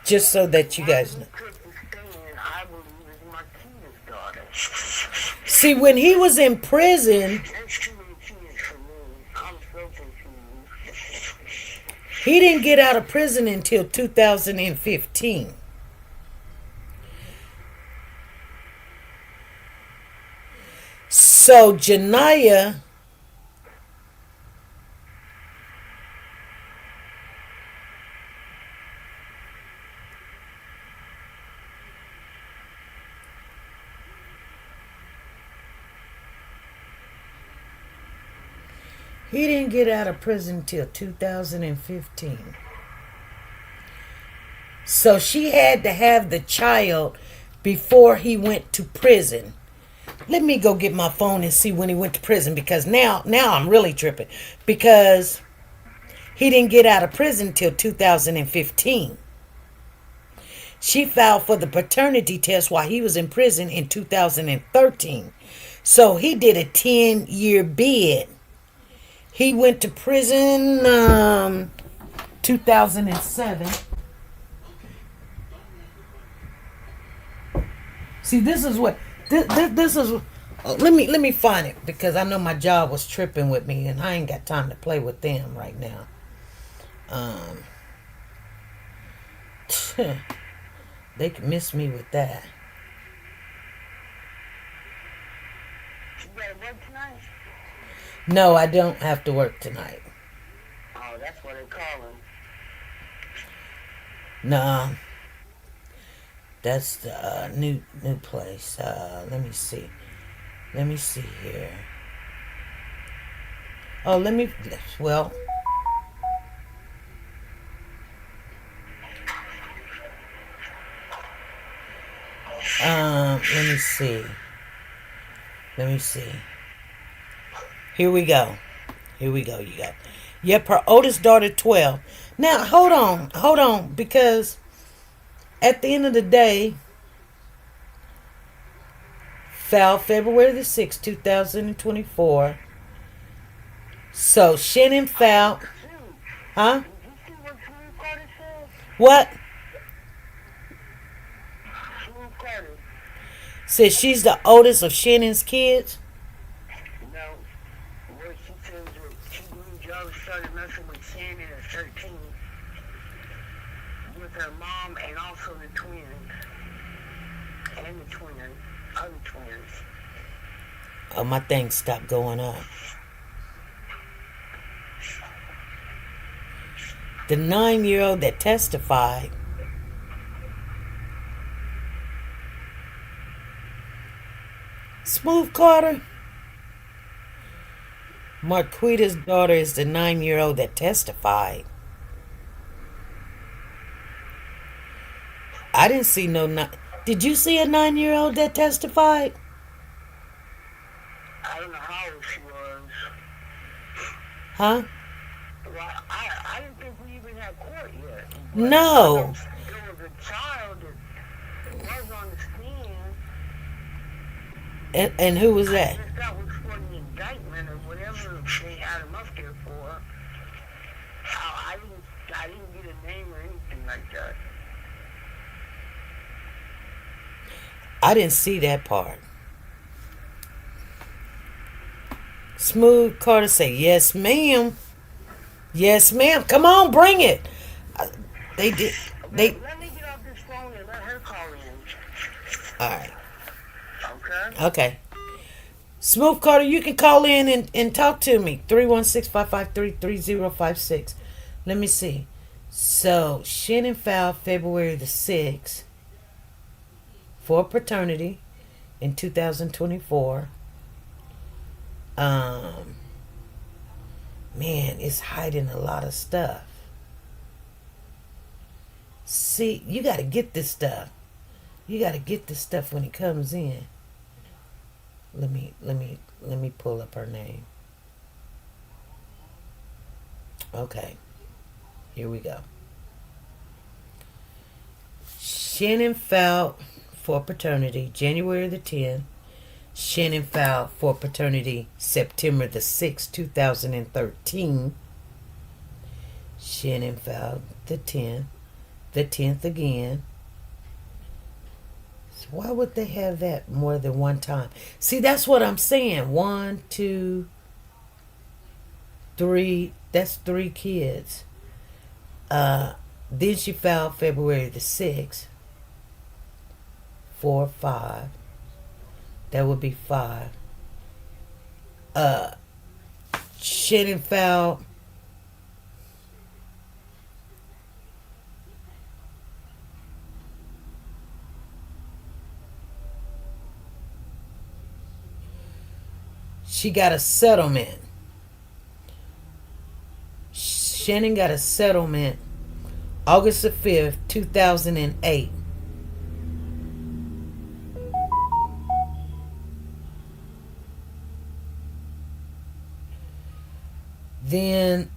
Just so that you guys know. See, when he was in prison, he didn't get out of prison until 2015. So Janiyah he didn't get out of prison till 2015. So she had to have the child before he went to prison. Let me go get my phone and see when he went to prison, because now I'm really tripping, because he didn't get out of prison till 2015. She filed for the paternity test while he was in prison in 2013. So he did a 10-year bid. He went to prison 2007. See, this is what this is. Let me find it, because I know my job was tripping with me, and I ain't got time to play with them right now. They can miss me with that. You better work tonight? No, I don't have to work tonight. Oh, that's what they're calling. Nah, that's the new place. Let me see. Let me see here. Oh, let me. Well. Let me see. Let me see. Here we go. Here we go, you guys. Yep, her oldest daughter, 12. Now, hold on, because at the end of the day, filed February the 6th, 2024. So, Shannon filed. Huh? What? Says she's the oldest of Shannon's kids. No, where she says that she believes Joe started messing with Shannon at 13 with her mom and also the twins. And the other twins. Oh, my thing stopped going up. The 9-year-old that testified Smooth Carter. Marquita's daughter is the 9-year-old that testified. I didn't see no. Did you see a 9-year-old that testified? I don't know how old she was. Huh? Well, I didn't think we even had court yet. No. There was a child that was on the stand. And who was that? I guess that was for the indictment or whatever they had him up there for. I didn't get a name or anything like that. I didn't see that part. Smooth Carter say, yes, ma'am. Yes, ma'am. Come on, bring it. They did. They. Let me get off this phone and let her call in. All right. Okay? Okay. Smooth Carter, you can call in and talk to me. 316-553-3056. Let me see. So, Shannon filed February the 6th for paternity in 2024. Um, man, it's hiding a lot of stuff. See, you got to get this stuff. You got to get this stuff when it comes in. Let me pull up her name. Okay. Here we go. Shannon filed for paternity January the 10th. Shannon filed for paternity September the 6th, 2013. Shannon filed the 10th. The 10th again. So why would they have that more than one time? See, that's what I'm saying. 1, 2, 3. That's 3 kids. Then she filed February the 6th. 4, 5. That would be 5. Shannon filed she got a settlement. Shannon got a settlement August the 5th, 2008. Then,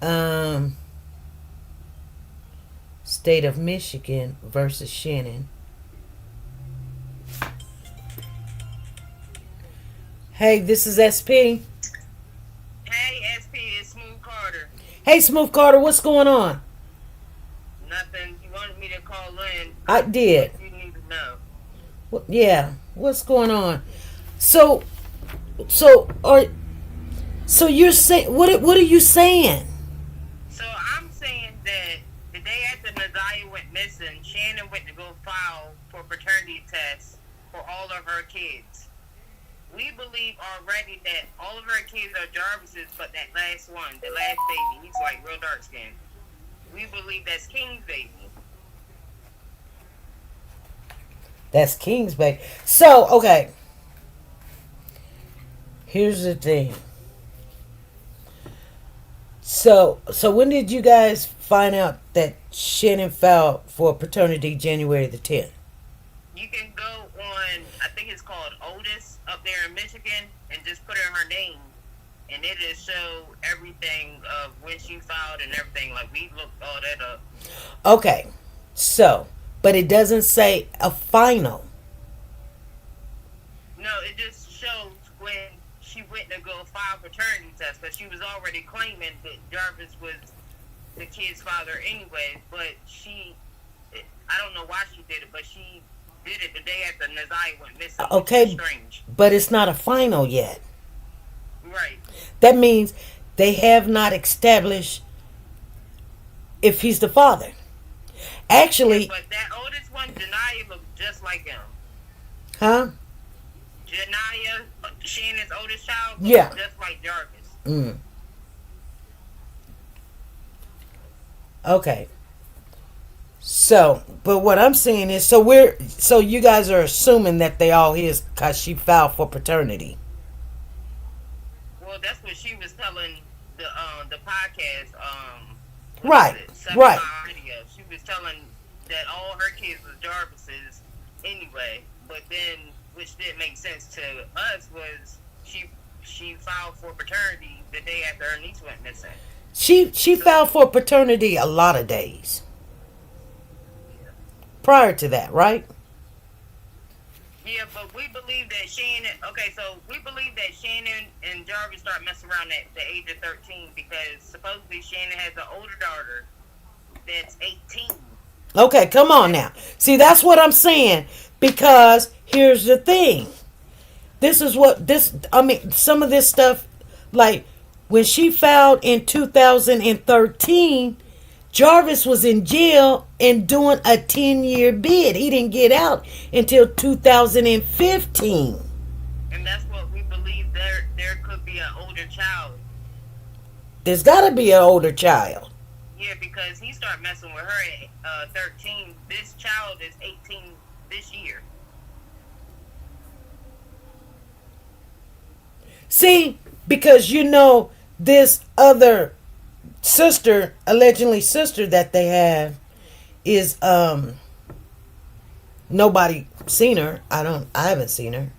State of Michigan versus Shannon. Hey, this is SP. Hey, SP, it's Smooth Carter. Hey, Smooth Carter, what's going on? Nothing. You wanted me to call in. I did. You need to know. Yeah, what's going on? So you're saying what are you saying? So I'm saying that the day after Naziah went missing, Shannon went to go file for paternity tests for all of her kids. We believe already that all of her kids are Jarvis's, but that last one, the last baby, he's like real dark skinned. We believe that's King's baby. That's King's baby. So, okay. Here's the thing. So when did you guys find out that Shannon filed for paternity January the 10th? You can go on, I think it's called Otis up there in Michigan, and just put in her name, and it'll show everything of when she filed and everything. Like, we looked all that up. Okay. So, but it doesn't say a final. No, it just shows when she went to go file paternity test, because she was already claiming that Jarvis was the kid's father anyway, but I don't know why she did it, but she did it the day after Naziah went missing. Okay, strange. but it's not a final yet. Right. That means they have not established if he's the father. Actually, But that oldest one, Janiyah, looked just like him. huh? Janiyah, Shannon's oldest child, Yeah. looked just like Jarvis. Okay. So, but what I'm saying is, so you guys are assuming that they all his because she filed for paternity. Well, that's what she was telling the podcast. Right, Seven right. Mile Radio. She was telling that all her kids was Jarvis's anyway. But then, which didn't make sense to us, was she filed for paternity the day after her niece went missing. She filed for paternity a lot of days prior to that, right? Yeah, but we believe that Shannon. Okay, so we believe that Shannon and Jarvis start messing around at the age of 13 because supposedly Shannon has an older daughter that's 18. Okay, come on now. See, that's what I'm saying. Because here's the thing. Some of this stuff, like when she filed in 2013, Jarvis was in jail and doing a 10-year bid. He didn't get out until 2015. And that's what we believe. There could be an older child. There's got to be an older child. Yeah, because he started messing with her at 13. This child is 18 this year. See, because this other sister, allegedly sister that they have, is nobody seen her. I haven't seen her.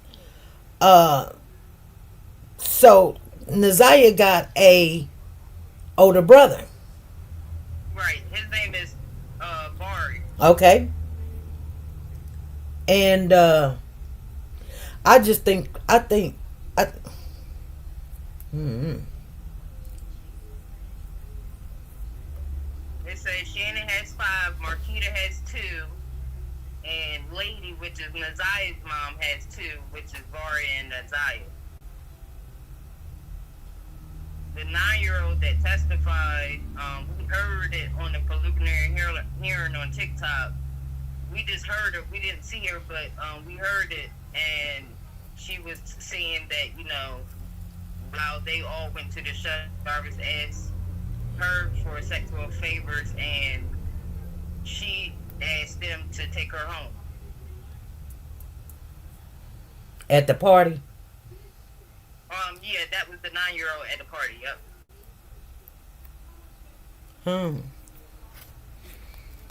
So Naziah got a older brother. Right. His name is Bari. Okay. And I just think It says Shannon has 5, Marquita has 2, and Lady, which is Naziah's mom, has 2, which is Bari and Naziah. The 9-year-old that testified, we heard it on the preliminary hearing on TikTok. We just heard her. We didn't see her, but we heard it, and she was saying that, while they all went to the shop, Jarvis asked her for sexual favors, and she asked them to take her home. at the party. Yeah, that was the 9-year-old at the party. Yep.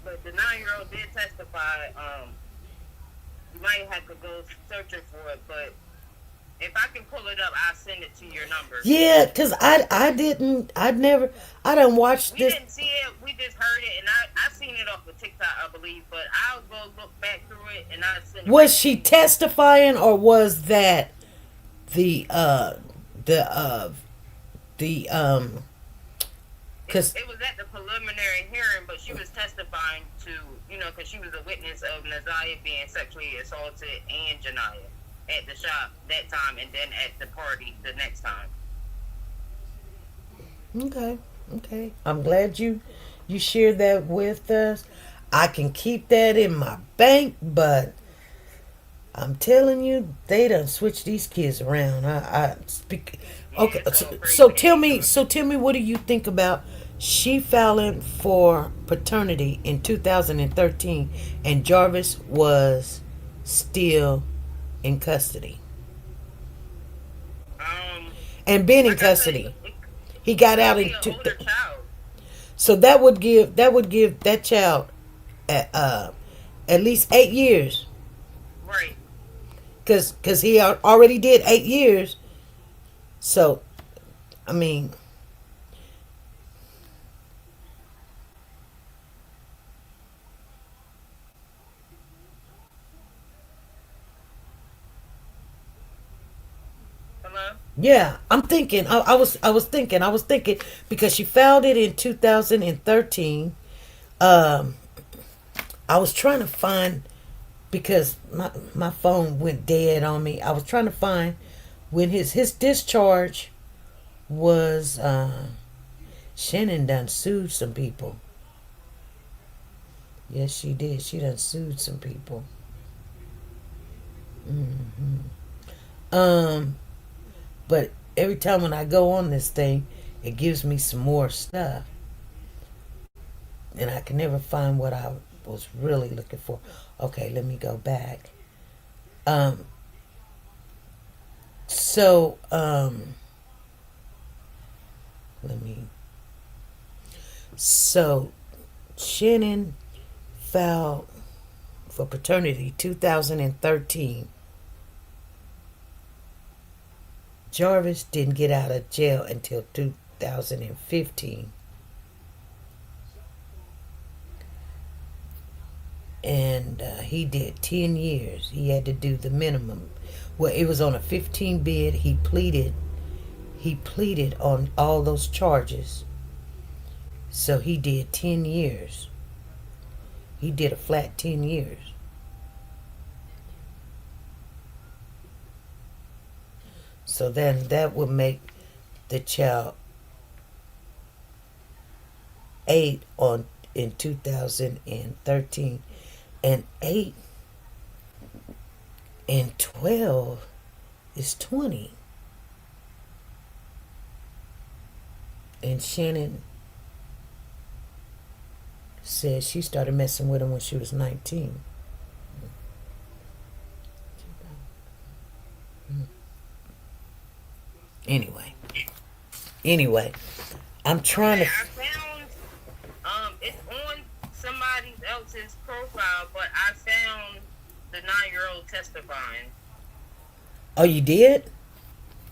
But the 9-year-old did testify. You might have to go searching for it, but if I can pull it up, I'll send it to your number. Yeah, because I didn't watch We this. didn't see it. We just heard it, and I seen it off of TikTok, I believe. But I'll go look back through it, and I'll send it. Was she testifying, or was that the because It was at the preliminary hearing, but she was testifying to, because she was a witness of Naziah being sexually assaulted and Janiyah at the shop that time, and then at the party the next time. Okay. I'm glad you shared that with us. I can keep that in my bank, but I'm telling you, they done switch these kids around. I speak. Okay, so tell me, what do you think about she filing for paternity in 2013, and Jarvis was still in custody and been in custody. He got out in so that would give that child at least 8 years. Right. Because he already did 8 years. So, I mean, Hello? yeah, I'm thinking. I was thinking because she filed it in 2013. I was trying to find, because my phone went dead on me. I was trying to find when his discharge was. Shannon done sued some people. Yes, she did. She done sued some people. But every time when I go on this thing, it gives me some more stuff, and I can never find what I was really looking for. Okay, let me go back. So Shannon filed for paternity 2013. Jarvis didn't get out of jail until 2015. And he did 10 years. He had to do the minimum. Well, it was on a 15 bid. He pleaded on all those charges. So he did 10 years. He did a flat 10 years. So then that would make the child 8 in 2013, and 8 and 12 is 20. And Shannon says she started messing with him when she was 19. Anyway, I'm trying Okay, to. I found it's on somebody else's profile, but I found the 9-year-old testifying. Oh, you did?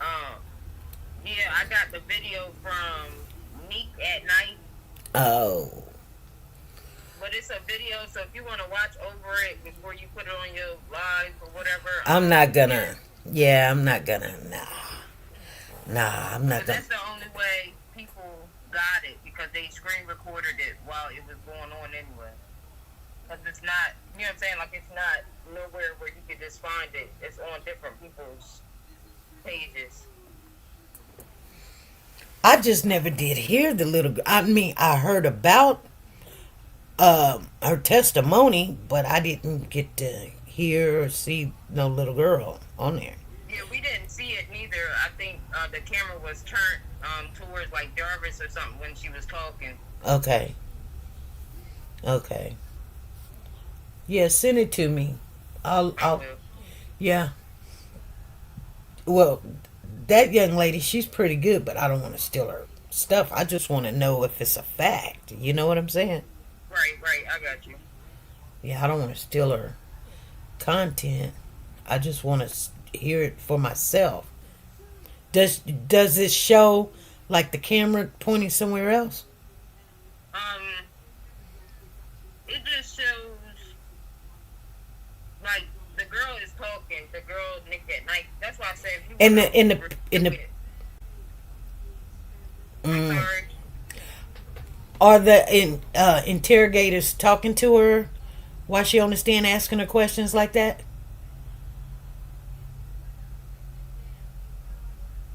Um, yeah, I got the video from Meek at Night, Oh, but it's a video, so if you want to watch over it before you put it on your live or whatever, I'm not yeah. gonna. Yeah, I'm not gonna. Nah, I'm not Because gonna. that's the only way people got it, because they screen recorded it while it was going on anyway. Because it's not, you know what I'm saying? Like, it's not nowhere where you can just find it. It's on different people's pages. I just never did hear the little. I mean, I heard about her testimony, but I didn't get to hear or see no little girl on there. Yeah, we didn't see it neither. I think the camera was turned towards, like, Jarvis or something when she was talking. Okay. Okay. Yeah, send it to me. I I'll. will. Yeah. Well, that young lady, she's pretty good, but I don't want to steal her stuff. I just want to know if it's a fact. You know what I'm saying? Right, I got you. Yeah, I don't want to steal her content. I just want to hear it for myself. Does it show like the camera pointing somewhere else? Um, it just shows, like, the girl is talking. The girl Nick at Night. That's why I said if you In want the in the to in the I'm sorry. are the interrogators talking to her while she on the stand asking her questions like that?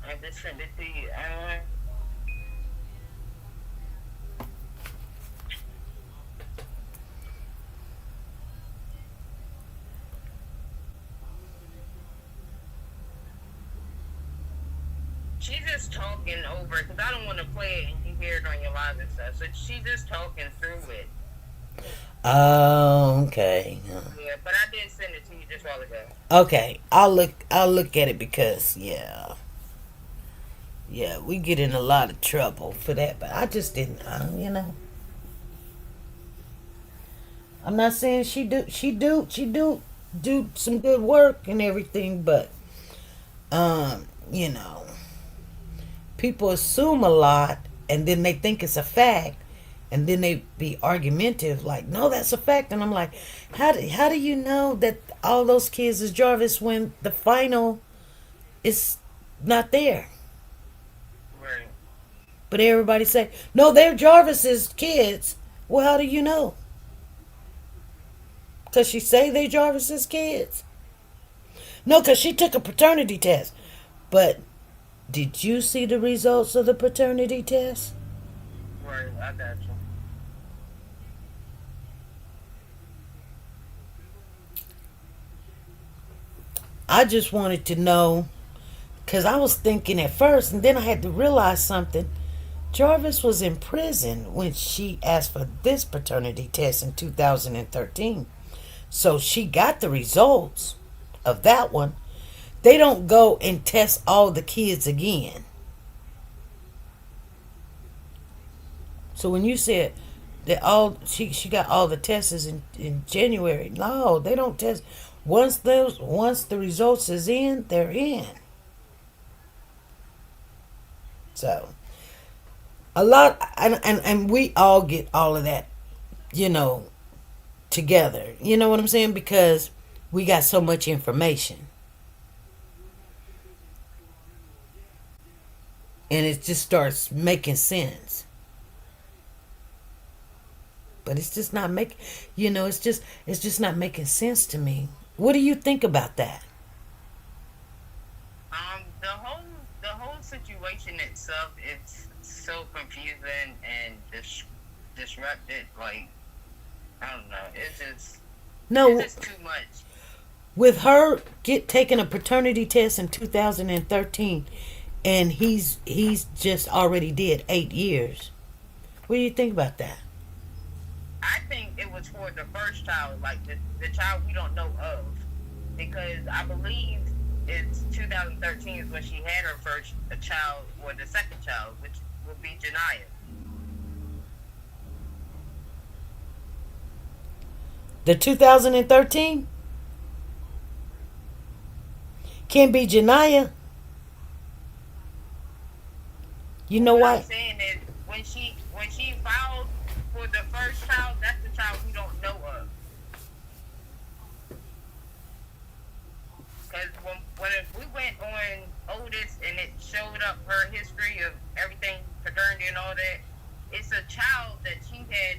I just sent it to you. She's just talking over it, because I don't want to play it and you hear it on your live and stuff. So she's just talking through it. Oh, okay. Yeah, but I did send it to you just a while ago. Okay, I'll look at it because yeah, we get in a lot of trouble for that, but I just didn't, I'm not saying she do some good work and everything, but you know, people assume a lot and then they think it's a fact, and then they be argumentative like, no, that's a fact, and I'm like, how do you know that all those kids is Jarvis when the final is not there? Right. But everybody say, no, they're Jarvis's kids. Well, how do you know? Because she say they Jarvis's kids? No, because she took a paternity test. But did you see the results of the paternity test? Right, I got you. I just wanted to know, because I was thinking at first, and then I had to realize something. Jarvis was in prison when she asked for this paternity test in 2013. So she got the results of that one. They don't go and test all the kids again. So when you said that she got all the tests in January, no, they don't test. Once the results is in, they're in. So a lot, and we all get all of that, together. You know what I'm saying? Because we got so much information. And it just starts making sense. But it's just not making, it's just not making sense to me. What do you think about that? The whole situation itself, it's so confusing and disrupted. Like, I don't know. It's just too much. With her taking a paternity test in 2013, and he's just already did 8 years. What do you think about that? I think it was for the first child, like the child we don't know of, because I believe it's 2013 is when she had her first child, or the second child, which will be Janiyah. The 2013 can be Janiyah. You know What I'm what? saying is, when she filed for the first child, that's the child we don't know of. Because when we went on Otis and it showed up her history of everything, paternity and all that, it's a child that she had,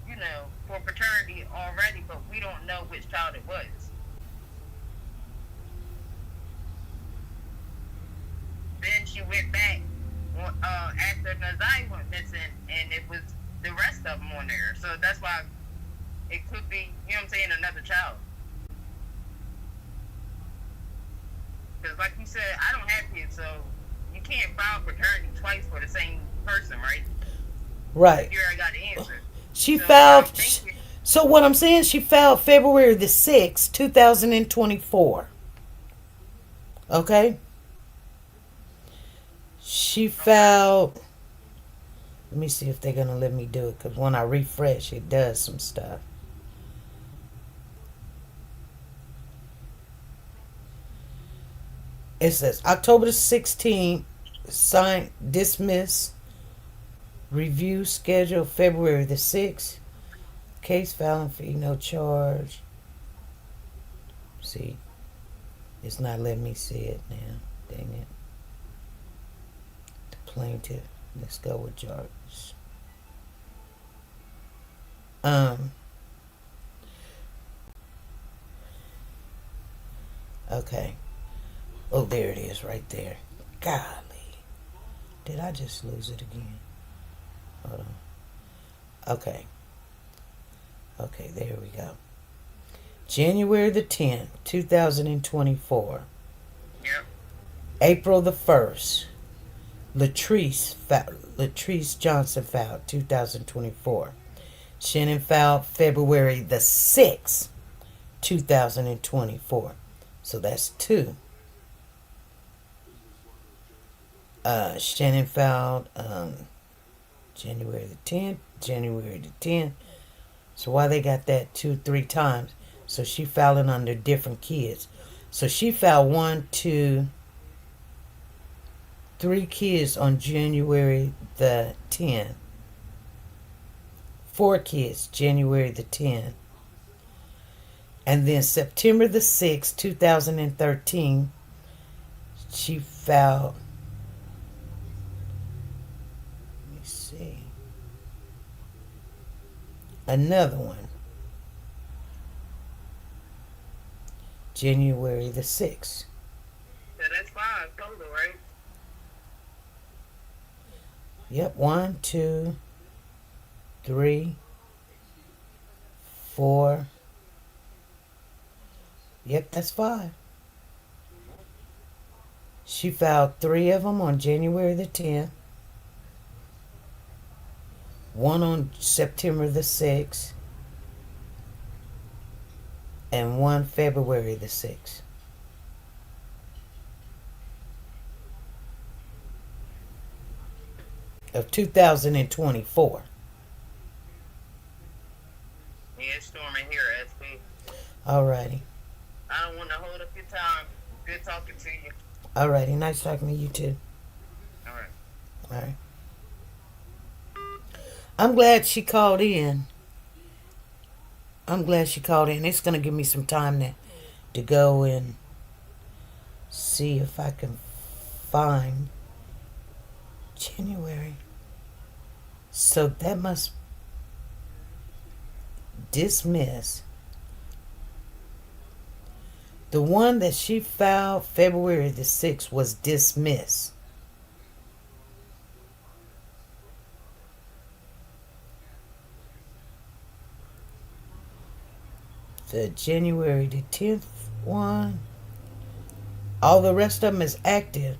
you know, for paternity already, but we don't know which child it was. Then she went back after Nazai went missing, and it was the rest of them on there. So that's why it could be, you know what I'm saying, another child. Because like you said, I don't have kids, so you can't file paternity twice for the same person, right? Right. You already got the answer. She So filed. I'm thinking, So what I'm saying, she filed February the 6th, 2024. Okay? She filed. Let me see if they're going to let me do it, because when I refresh, it does some stuff. It says October the 16th, signed, dismiss, review schedule February the 6th, case filing fee, no charge. See, it's not letting me see it now. Dang it. The plaintiff, let's go with Jarvis. Okay. Oh, there it is right there. Golly. Did I just lose it again? Hold on. Okay. Okay, there we go. January the 10th, 2024. yep. April the 1st. Latrice Johnson filed, 2024. Shannon filed February the 6th, 2024. So that's two. Shannon filed January the 10th. So why they got that 2-3 times? So she filing under different kids. So she filed 1, 2, 3 kids on January the 10th. 4 kids January the 10th. And then September the 6th, 2013, she filed. Let me see. Another one. January the 6th. So that's 5 total, right? Yep, 1, 2, 3, 4. Yep, that's 5. She filed 3 of them on January the 10th. 1 on September the 6th. And 1 February the 6th. Of 2024. Yeah, it's storming here, SP. Alrighty. I don't want to hold up your time. Good talking to you. Alrighty. Nice talking to you too. All right. Alright. I'm glad she called in. It's going to give me some time to go and see if I can find January. So that must dismiss. The one that she filed February the 6th was dismissed. The January the 10th one, all the rest of them is active.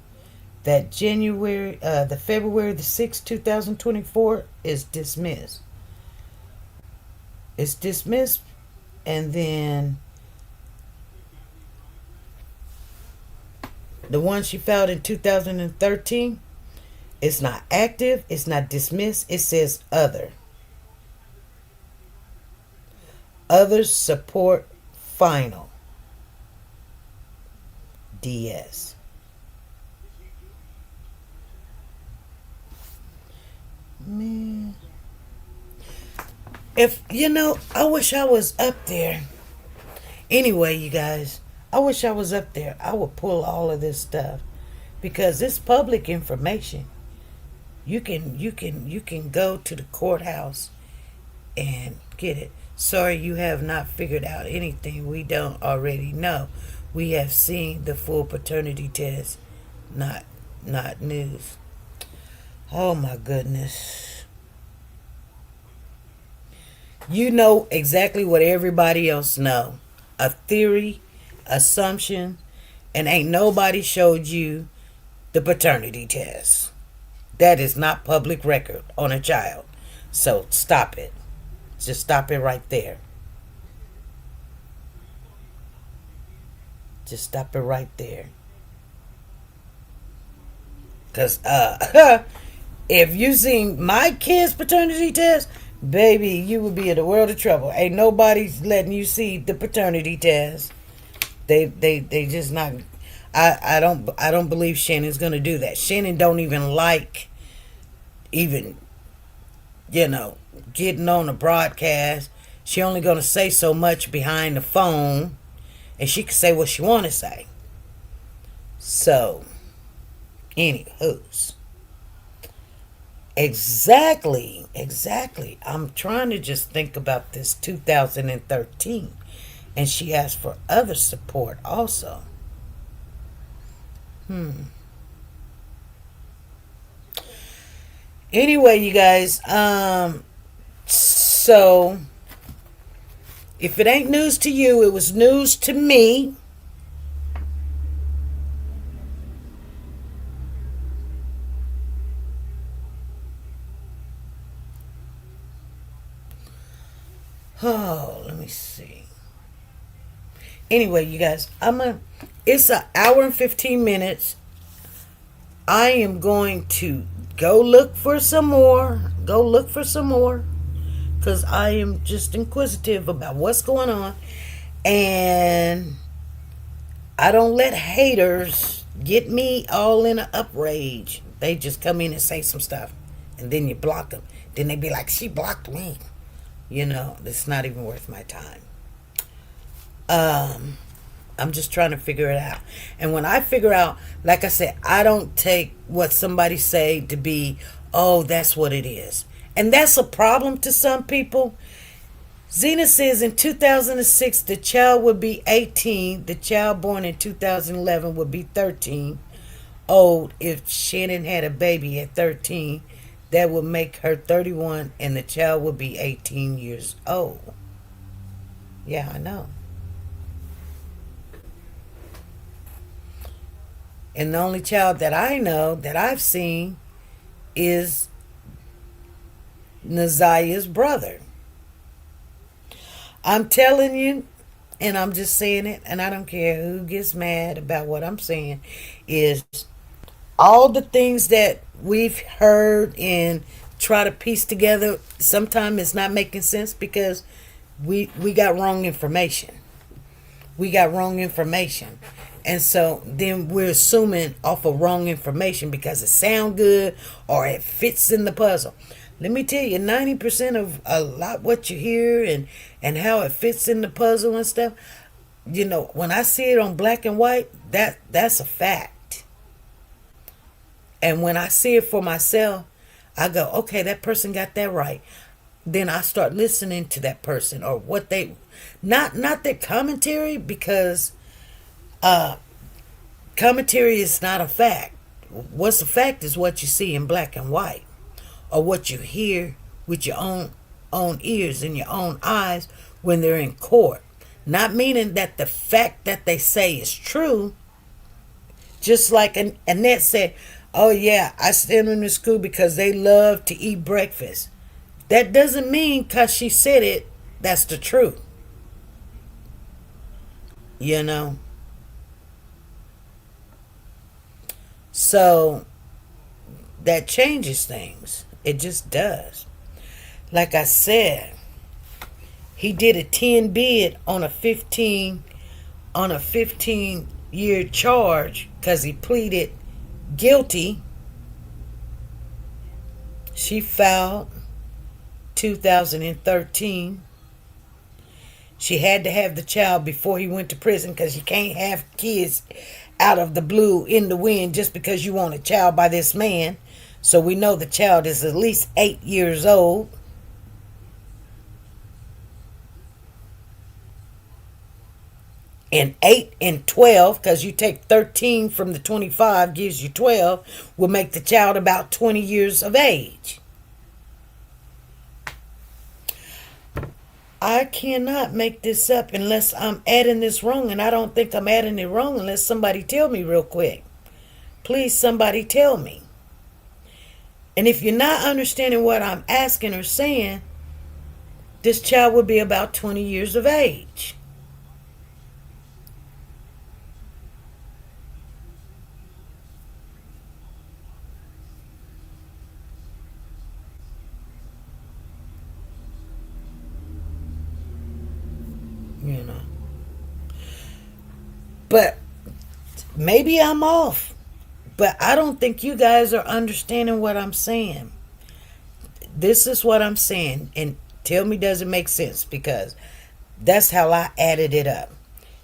That the February the 6th, 2024 is dismissed. It's dismissed, and then The one she filed in 2013, it's not active, it's not dismissed, it says other. Others support final. DS. Man. If, I wish I was up there. Anyway, you guys, I wish I was up there. I would pull all of this stuff because it's public information. You can go to the courthouse and get it. Sorry, you have not figured out anything we don't already know. We have seen the full paternity test, not news. Oh my goodness. You know exactly what everybody else know. A theory, assumption, and ain't nobody showed you the paternity test. That is not public record on a child. So stop it. Just stop it right there. Just stop it right there. Because if you seen my kid's paternity test, baby, you would be in a world of trouble. Ain't nobody's letting you see the paternity test. They just not. I don't believe Shannon's gonna do that. Shannon don't even like getting on a broadcast. She only gonna say so much behind the phone, and she can say what she wanna say. So, anywho's. Exactly. I'm trying to just think about this 2013. And she asked for other support also. Anyway, you guys, so if it ain't news to you, it was news to me. Oh, let me see. Anyway, you guys, it's an hour and 15 minutes. I am going to go look for some more. Because I am just inquisitive about what's going on. And I don't let haters get me all in an uprage. They just come in and say some stuff. And then you block them. Then they be like, she blocked me. It's not even worth my time. I'm just trying to figure it out. And when I figure out, like I said, I don't take what somebody say to be, oh, that's what it is. And that's a problem to some people. Zena says in 2006, the child would be 18. The child born in 2011 would be 13. Old if Shannon had a baby at 13. That would make her 31 and the child would be 18 years old. Yeah, I know. And the only child that I know that I've seen is Naziah's brother. I'm telling you, and I'm just saying it, and I don't care who gets mad about what I'm saying, is all the things that we've heard and try to piece together, sometimes it's not making sense because we got wrong information. And so then we're assuming off of wrong information because it sounds good or it fits in the puzzle. Let me tell you, 90% of a lot what you hear and how it fits in the puzzle and stuff, when I see it on black and white, that's a fact. And when I see it for myself, I go, okay, that person got that right. Then I start listening to that person or what they, not their commentary, because commentary is not a fact. What's a fact is what you see in black and white, or what you hear with your own ears and your own eyes when they're in court. Not meaning that the fact that they say is true. Just like Annette said, oh yeah, I send them to school because they love to eat breakfast. That doesn't mean because she said it, that's the truth. So that changes things. It just does. Like I said, he did a 10 bid on a 15-year charge because he pleaded guilty. She filed 2013. She had to have the child before he went to prison because you can't have kids out of the blue in the wind just because you want a child by this man. So we know the child is at least 8 years old. And 8 and 12, because you take 13 from the 25 gives you 12, will make the child about 20 years of age. I cannot make this up unless I'm adding this wrong, and I don't think I'm adding it wrong unless somebody tell me real quick. Please, somebody tell me. And if you're not understanding what I'm asking or saying, this child will be about 20 years of age. You know. But maybe I'm off. But I don't think you guys are understanding what I'm saying. This is what I'm saying. And tell me, does it make sense? Because that's how I added it up.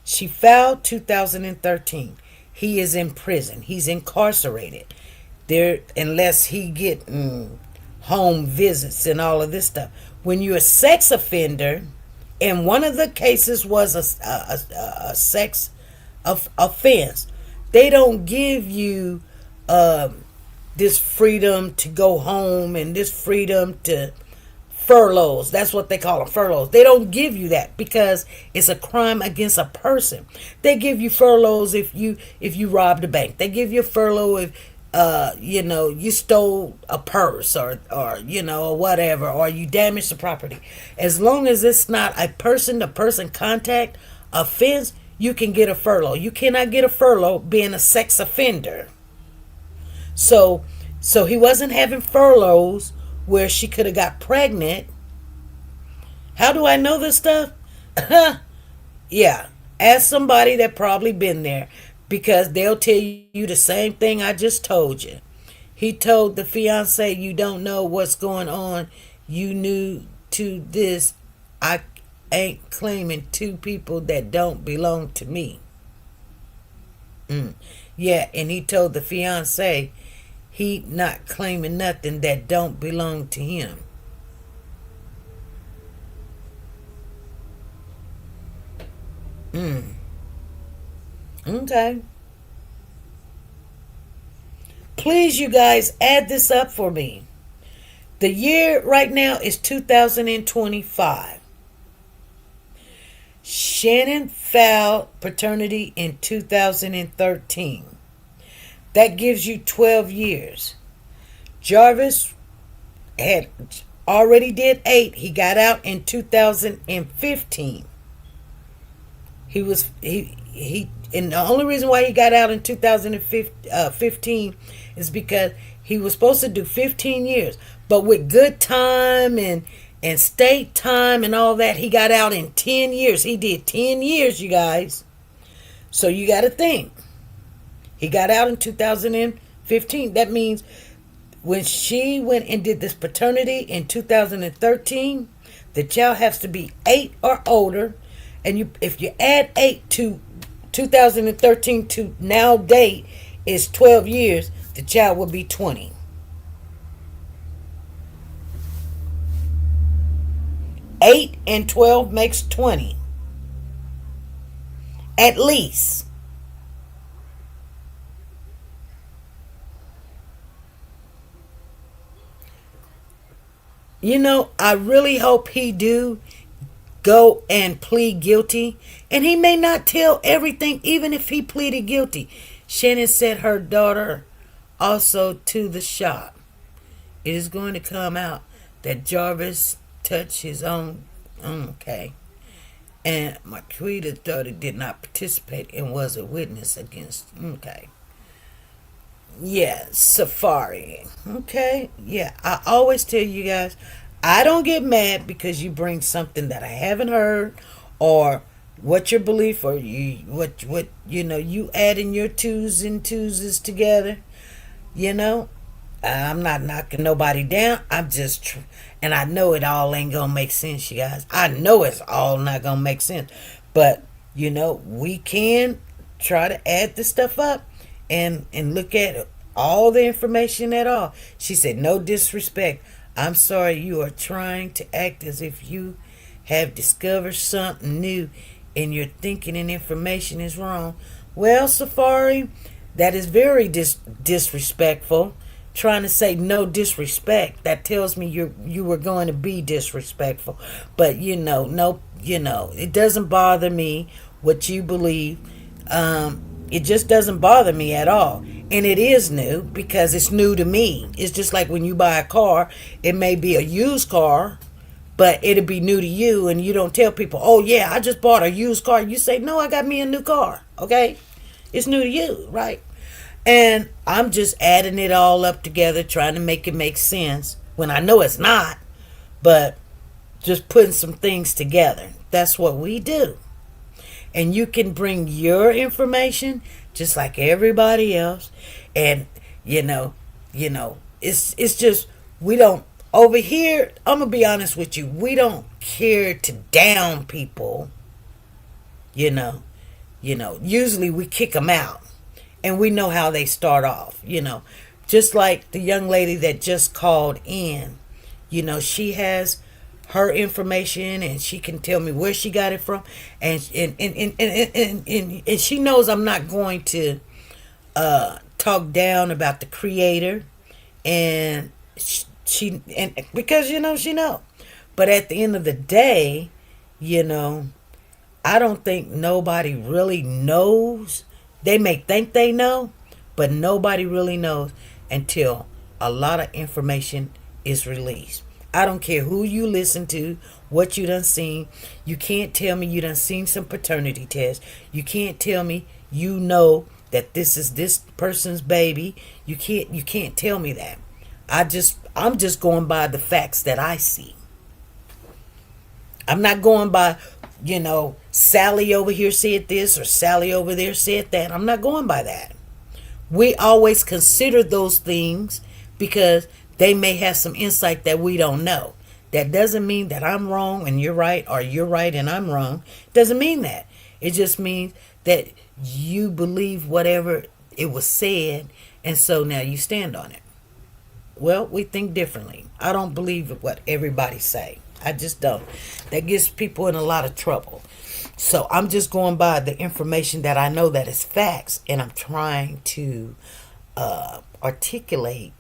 She filed 2013. He is in prison. He's incarcerated. There, unless he get home visits and all of this stuff. When you're a sex offender, and one of the cases was a sex offense, they don't give you this freedom to go home and this freedom to furloughs. That's what they call them, furloughs. They don't give you that because it's a crime against a person. They give you furloughs if you robbed a bank. They give you a furlough if you stole a purse or whatever, or you damaged the property. As long as it's not a person-to-person contact offense, you can get a furlough. You cannot get a furlough being a sex offender. So he wasn't having furloughs where she could have got pregnant. How do I know this stuff? Yeah, ask somebody that probably been there, because they'll tell you the same thing I just told you. He told the fiance, you don't know what's going on. You new to this. I ain't claiming two people that don't belong to me. Yeah, and he told the fiance he not claiming nothing that don't belong to him. Okay. Please, you guys, add this up for me. The year right now is 2025. Shannon filed paternity in 2013. That gives you 12 years. Jarvis had already did 8. He got out in 2015. And the only reason why he got out in 2015 is because he was supposed to do 15 years. But with good time and state time and all that, he got out in 10 years. He did 10 years, you guys. So you got to think. He got out in 2015. That means when she went and did this paternity in 2013, the child has to be 8 or older. And if you add 8 to 2013 to now date is 12 years, the child will be 20. Eight and 12 makes 20. At least. I really hope he do go and plead guilty. And he may not tell everything, even if he pleaded guilty. Shannon sent her daughter also to the shop. It is going to come out that Jarvis touched his own. Okay. And Marquita's daughter did not participate and was a witness against. Okay. Yeah, Safari. Okay. Yeah, I always tell you guys, I don't get mad because you bring something that I haven't heard, or what your belief, or what you adding your twos and twos together. You know, I'm not knocking nobody down. I'm just, and I know it all ain't gonna make sense, you guys. I know it's all not gonna make sense, but we can try to add this stuff up and look at all the information at all. She said, "No disrespect. I'm sorry you are trying to act as if you have discovered something new and your thinking and information is wrong." Well, Safari, that is very disrespectful. Trying to say no disrespect, that tells me you were going to be disrespectful. But no, it doesn't bother me what you believe. It just doesn't bother me at all. And it is new because it's new to me. It's just like when you buy a car, it may be a used car, but it'll be new to you, and you don't tell people, "Oh yeah, I just bought a used car." You say, "No, I got me a new car." Okay? It's new to you, right? And I'm just adding it all up together, trying to make it make sense when I know it's not, but just putting some things together. That's what we do. And you can bring your information just like everybody else. And it's just, we don't, over here, I'm gonna be honest with you, we don't care to down people. Usually we kick them out, and we know how they start off. Just like the young lady that just called in. She has her information, and she can tell me where she got it from, and she knows I'm not going to talk down about the creator, and she because she know. But at the end of the day, I don't think nobody really knows. They may think they know, but nobody really knows until a lot of information is released. I don't care who you listen to, what you done seen. You can't tell me you done seen some paternity tests. You can't tell me that this is this person's baby. You can't tell me that. I'm just going by the facts that I see. I'm not going by, Sally over here said this or Sally over there said that. I'm not going by that. We always consider those things because they may have some insight that we don't know. That doesn't mean that I'm wrong and you're right, or you're right and I'm wrong. It doesn't mean that. It just means that you believe whatever it was said, and so now you stand on it. Well, we think differently. I don't believe what everybody say. I just don't. That gets people in a lot of trouble. So I'm just going by the information that I know that is facts, and I'm trying to articulate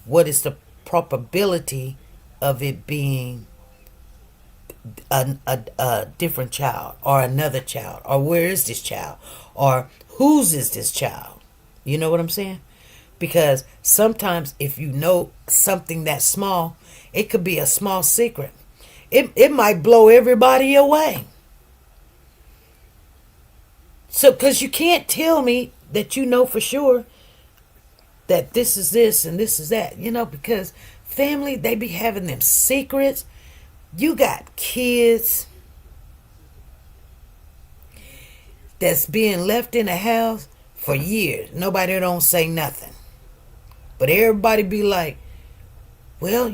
what is the probability of it being a different child, or another child, or where is this child, or whose is this child. You know what I'm saying? Because sometimes if you know something that small, it could be a small secret. It might blow everybody away. So, because you can't tell me that you know for sure that this is this and this is that, because family, they be having them secrets. You got kids that's being left in the house for years. Nobody don't say nothing. But everybody be like, well,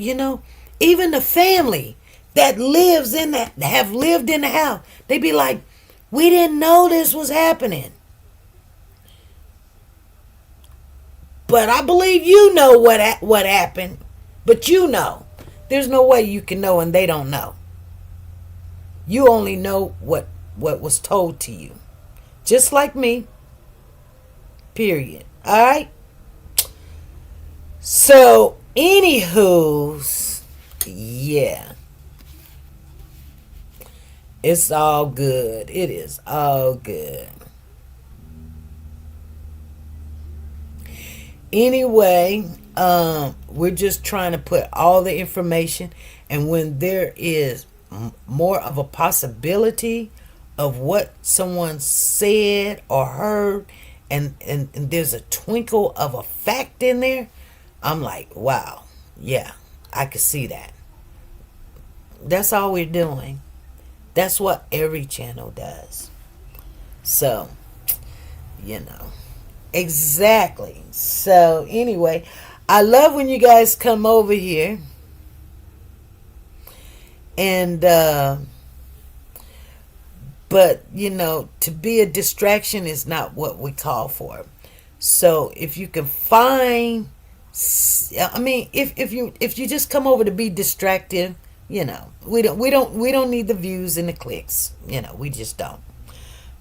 even the family that lives in that, have lived in the house, they be like, we didn't know this was happening. But I believe you know what happened. But there's no way you can know and they don't know. You only know what was told to you. Just like me. Period. Alright? So, anywho's, yeah. It's all good. It is all good. Anyway, we're just trying to put all the information, and when there is more of a possibility of what someone said or heard, and there's a twinkle of a fact in there, I'm like, wow, yeah, I could see that. That's all we're doing. That's what every channel does. So, exactly. So, anyway, I love when you guys come over here. And, but, to be a distraction is not what we call for. So, if you can find, if you just come over to be distracted, we don't need the views and the clicks. We just don't.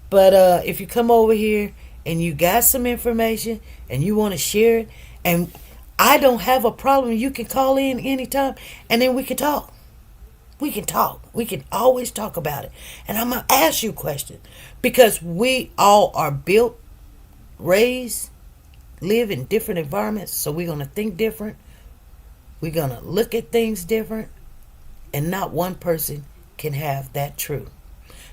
But if you come over here and you got some information and you want to share it, and I don't have a problem, you can call in anytime and then we can talk. We can talk. We can always talk about it. And I'm going to ask you questions because we all are built, raised, live in different environments. So we're going to think different. We're going to look at things different. And not one person can have that truth.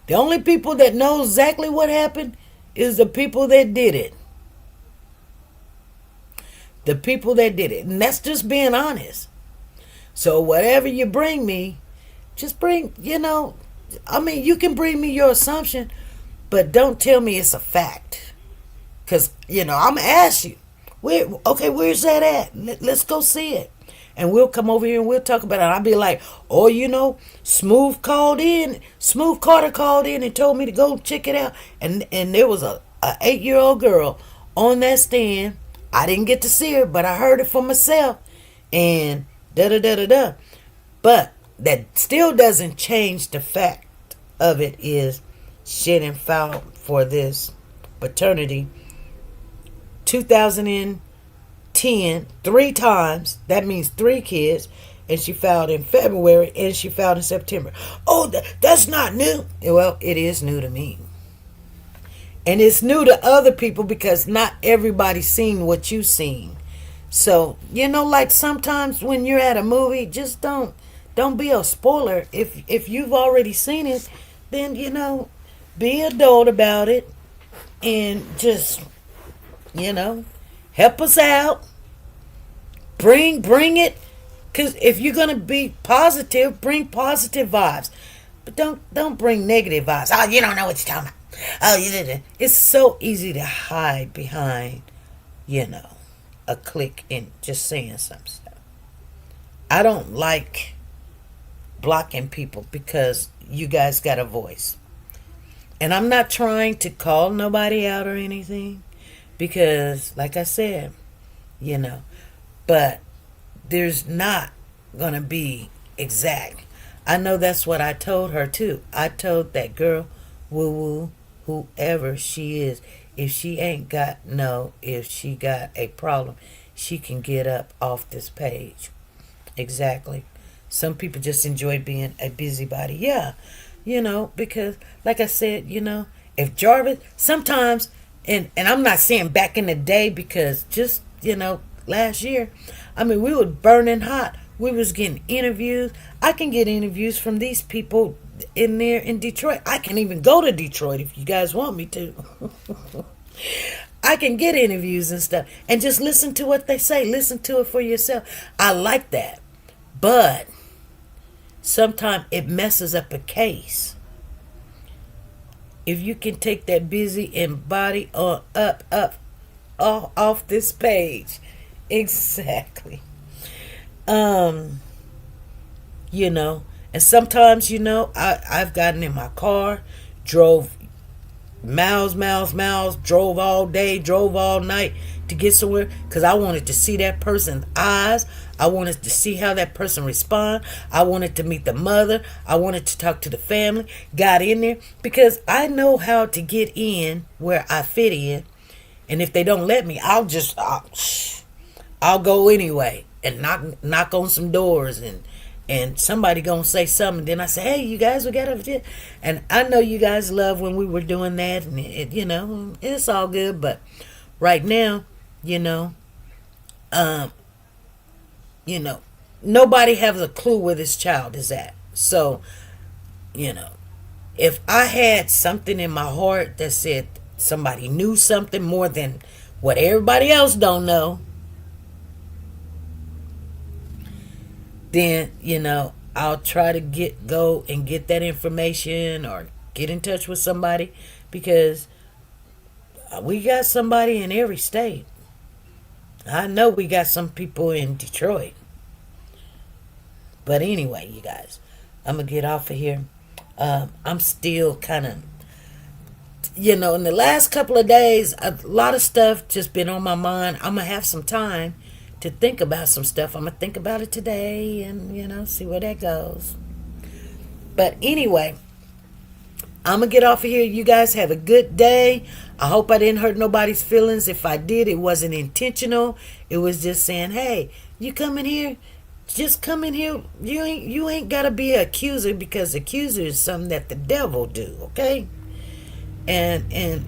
The only people that know exactly what happened is the people that did it. The people that did it. And that's just being honest. So whatever you bring me, just bring, you can bring me your assumption, but don't tell me it's a fact. Because, I'm going to ask you, where's that at? Let's go see it. And we'll come over here and we'll talk about it. I'll be like, Smooth Carter called in and told me to go check it out. And there was a 8-year-old girl on that stand. I didn't get to see her, but I heard it for myself. And da-da-da-da-da. But that still doesn't change the fact of it is Shannon filed for this paternity 2010 3 times. That means 3 kids. And she filed in February and she filed in September. Oh, that's not new. Well, it is new to me. And it's new to other people because not everybody's seen what you've seen. So, like sometimes when you're at a movie, just don't be a spoiler. If you've already seen it, then, be adult about it and just, help us out. Bring it. Because if you're going to be positive, bring positive vibes. But don't bring negative vibes. Oh, you don't know what you're talking about. Oh, you didn't. It's so easy to hide behind, a click and just saying some stuff. I don't like blocking people because you guys got a voice. And I'm not trying to call nobody out or anything because, like I said, but there's not going to be exact. I know that's what I told her too. I told that girl, woo-woo, whoever she is, if she got a problem, she can get up off this page. Exactly. Some people just enjoy being a busybody. Yeah, because like I said, if Jarvis, sometimes, and I'm not saying back in the day because just, last year, we were burning hot. We was getting interviews. I can get interviews from these people in there in Detroit. I can even go to Detroit if you guys want me to. I can get interviews and stuff and just listen to what they say. Listen to it for yourself. I like that. But sometimes it messes up a case. If you can take that busy and body up, off this page. Exactly. And sometimes, I've gotten in my car, drove miles, drove all day, drove all night to get somewhere because I wanted to see that person's eyes. I wanted to see how that person respond. I wanted to meet the mother. I wanted to talk to the family. Got in there because I know how to get in where I fit in. And if they don't let me, I'll go anyway and knock on some doors and somebody gonna say something. Then I say, hey, you guys, we got over. And I know you guys love when we were doing that, and it's all good. But right now, nobody has a clue where this child is at. So, if I had something in my heart that said somebody knew something more than what everybody else don't know, then, I'll try to go and get that information or get in touch with somebody, because we got somebody in every state. I know we got some people in Detroit. But anyway, you guys, I'm going to get off of here. I'm still kind of, in the last couple of days, a lot of stuff just been on my mind. I'm going to have some time to think about some stuff. I'm going to think about it today and, see where that goes. But anyway, I'm going to get off of here. You guys have a good day. I hope I didn't hurt nobody's feelings. If I did, it wasn't intentional. It was just saying, hey, you come in here. Just come in here. You ain't got to be an accuser, because accuser is something that the devil do, okay? And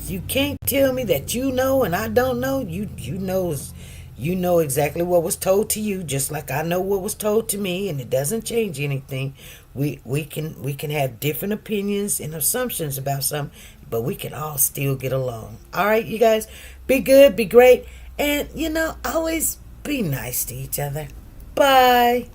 you can't tell me that you know and I don't know. You know exactly what was told to you, just like I know what was told to me, and it doesn't change anything. We can have different opinions and assumptions about something, but we can all still get along. All right, you guys, be good, be great, and always be nice to each other. Bye.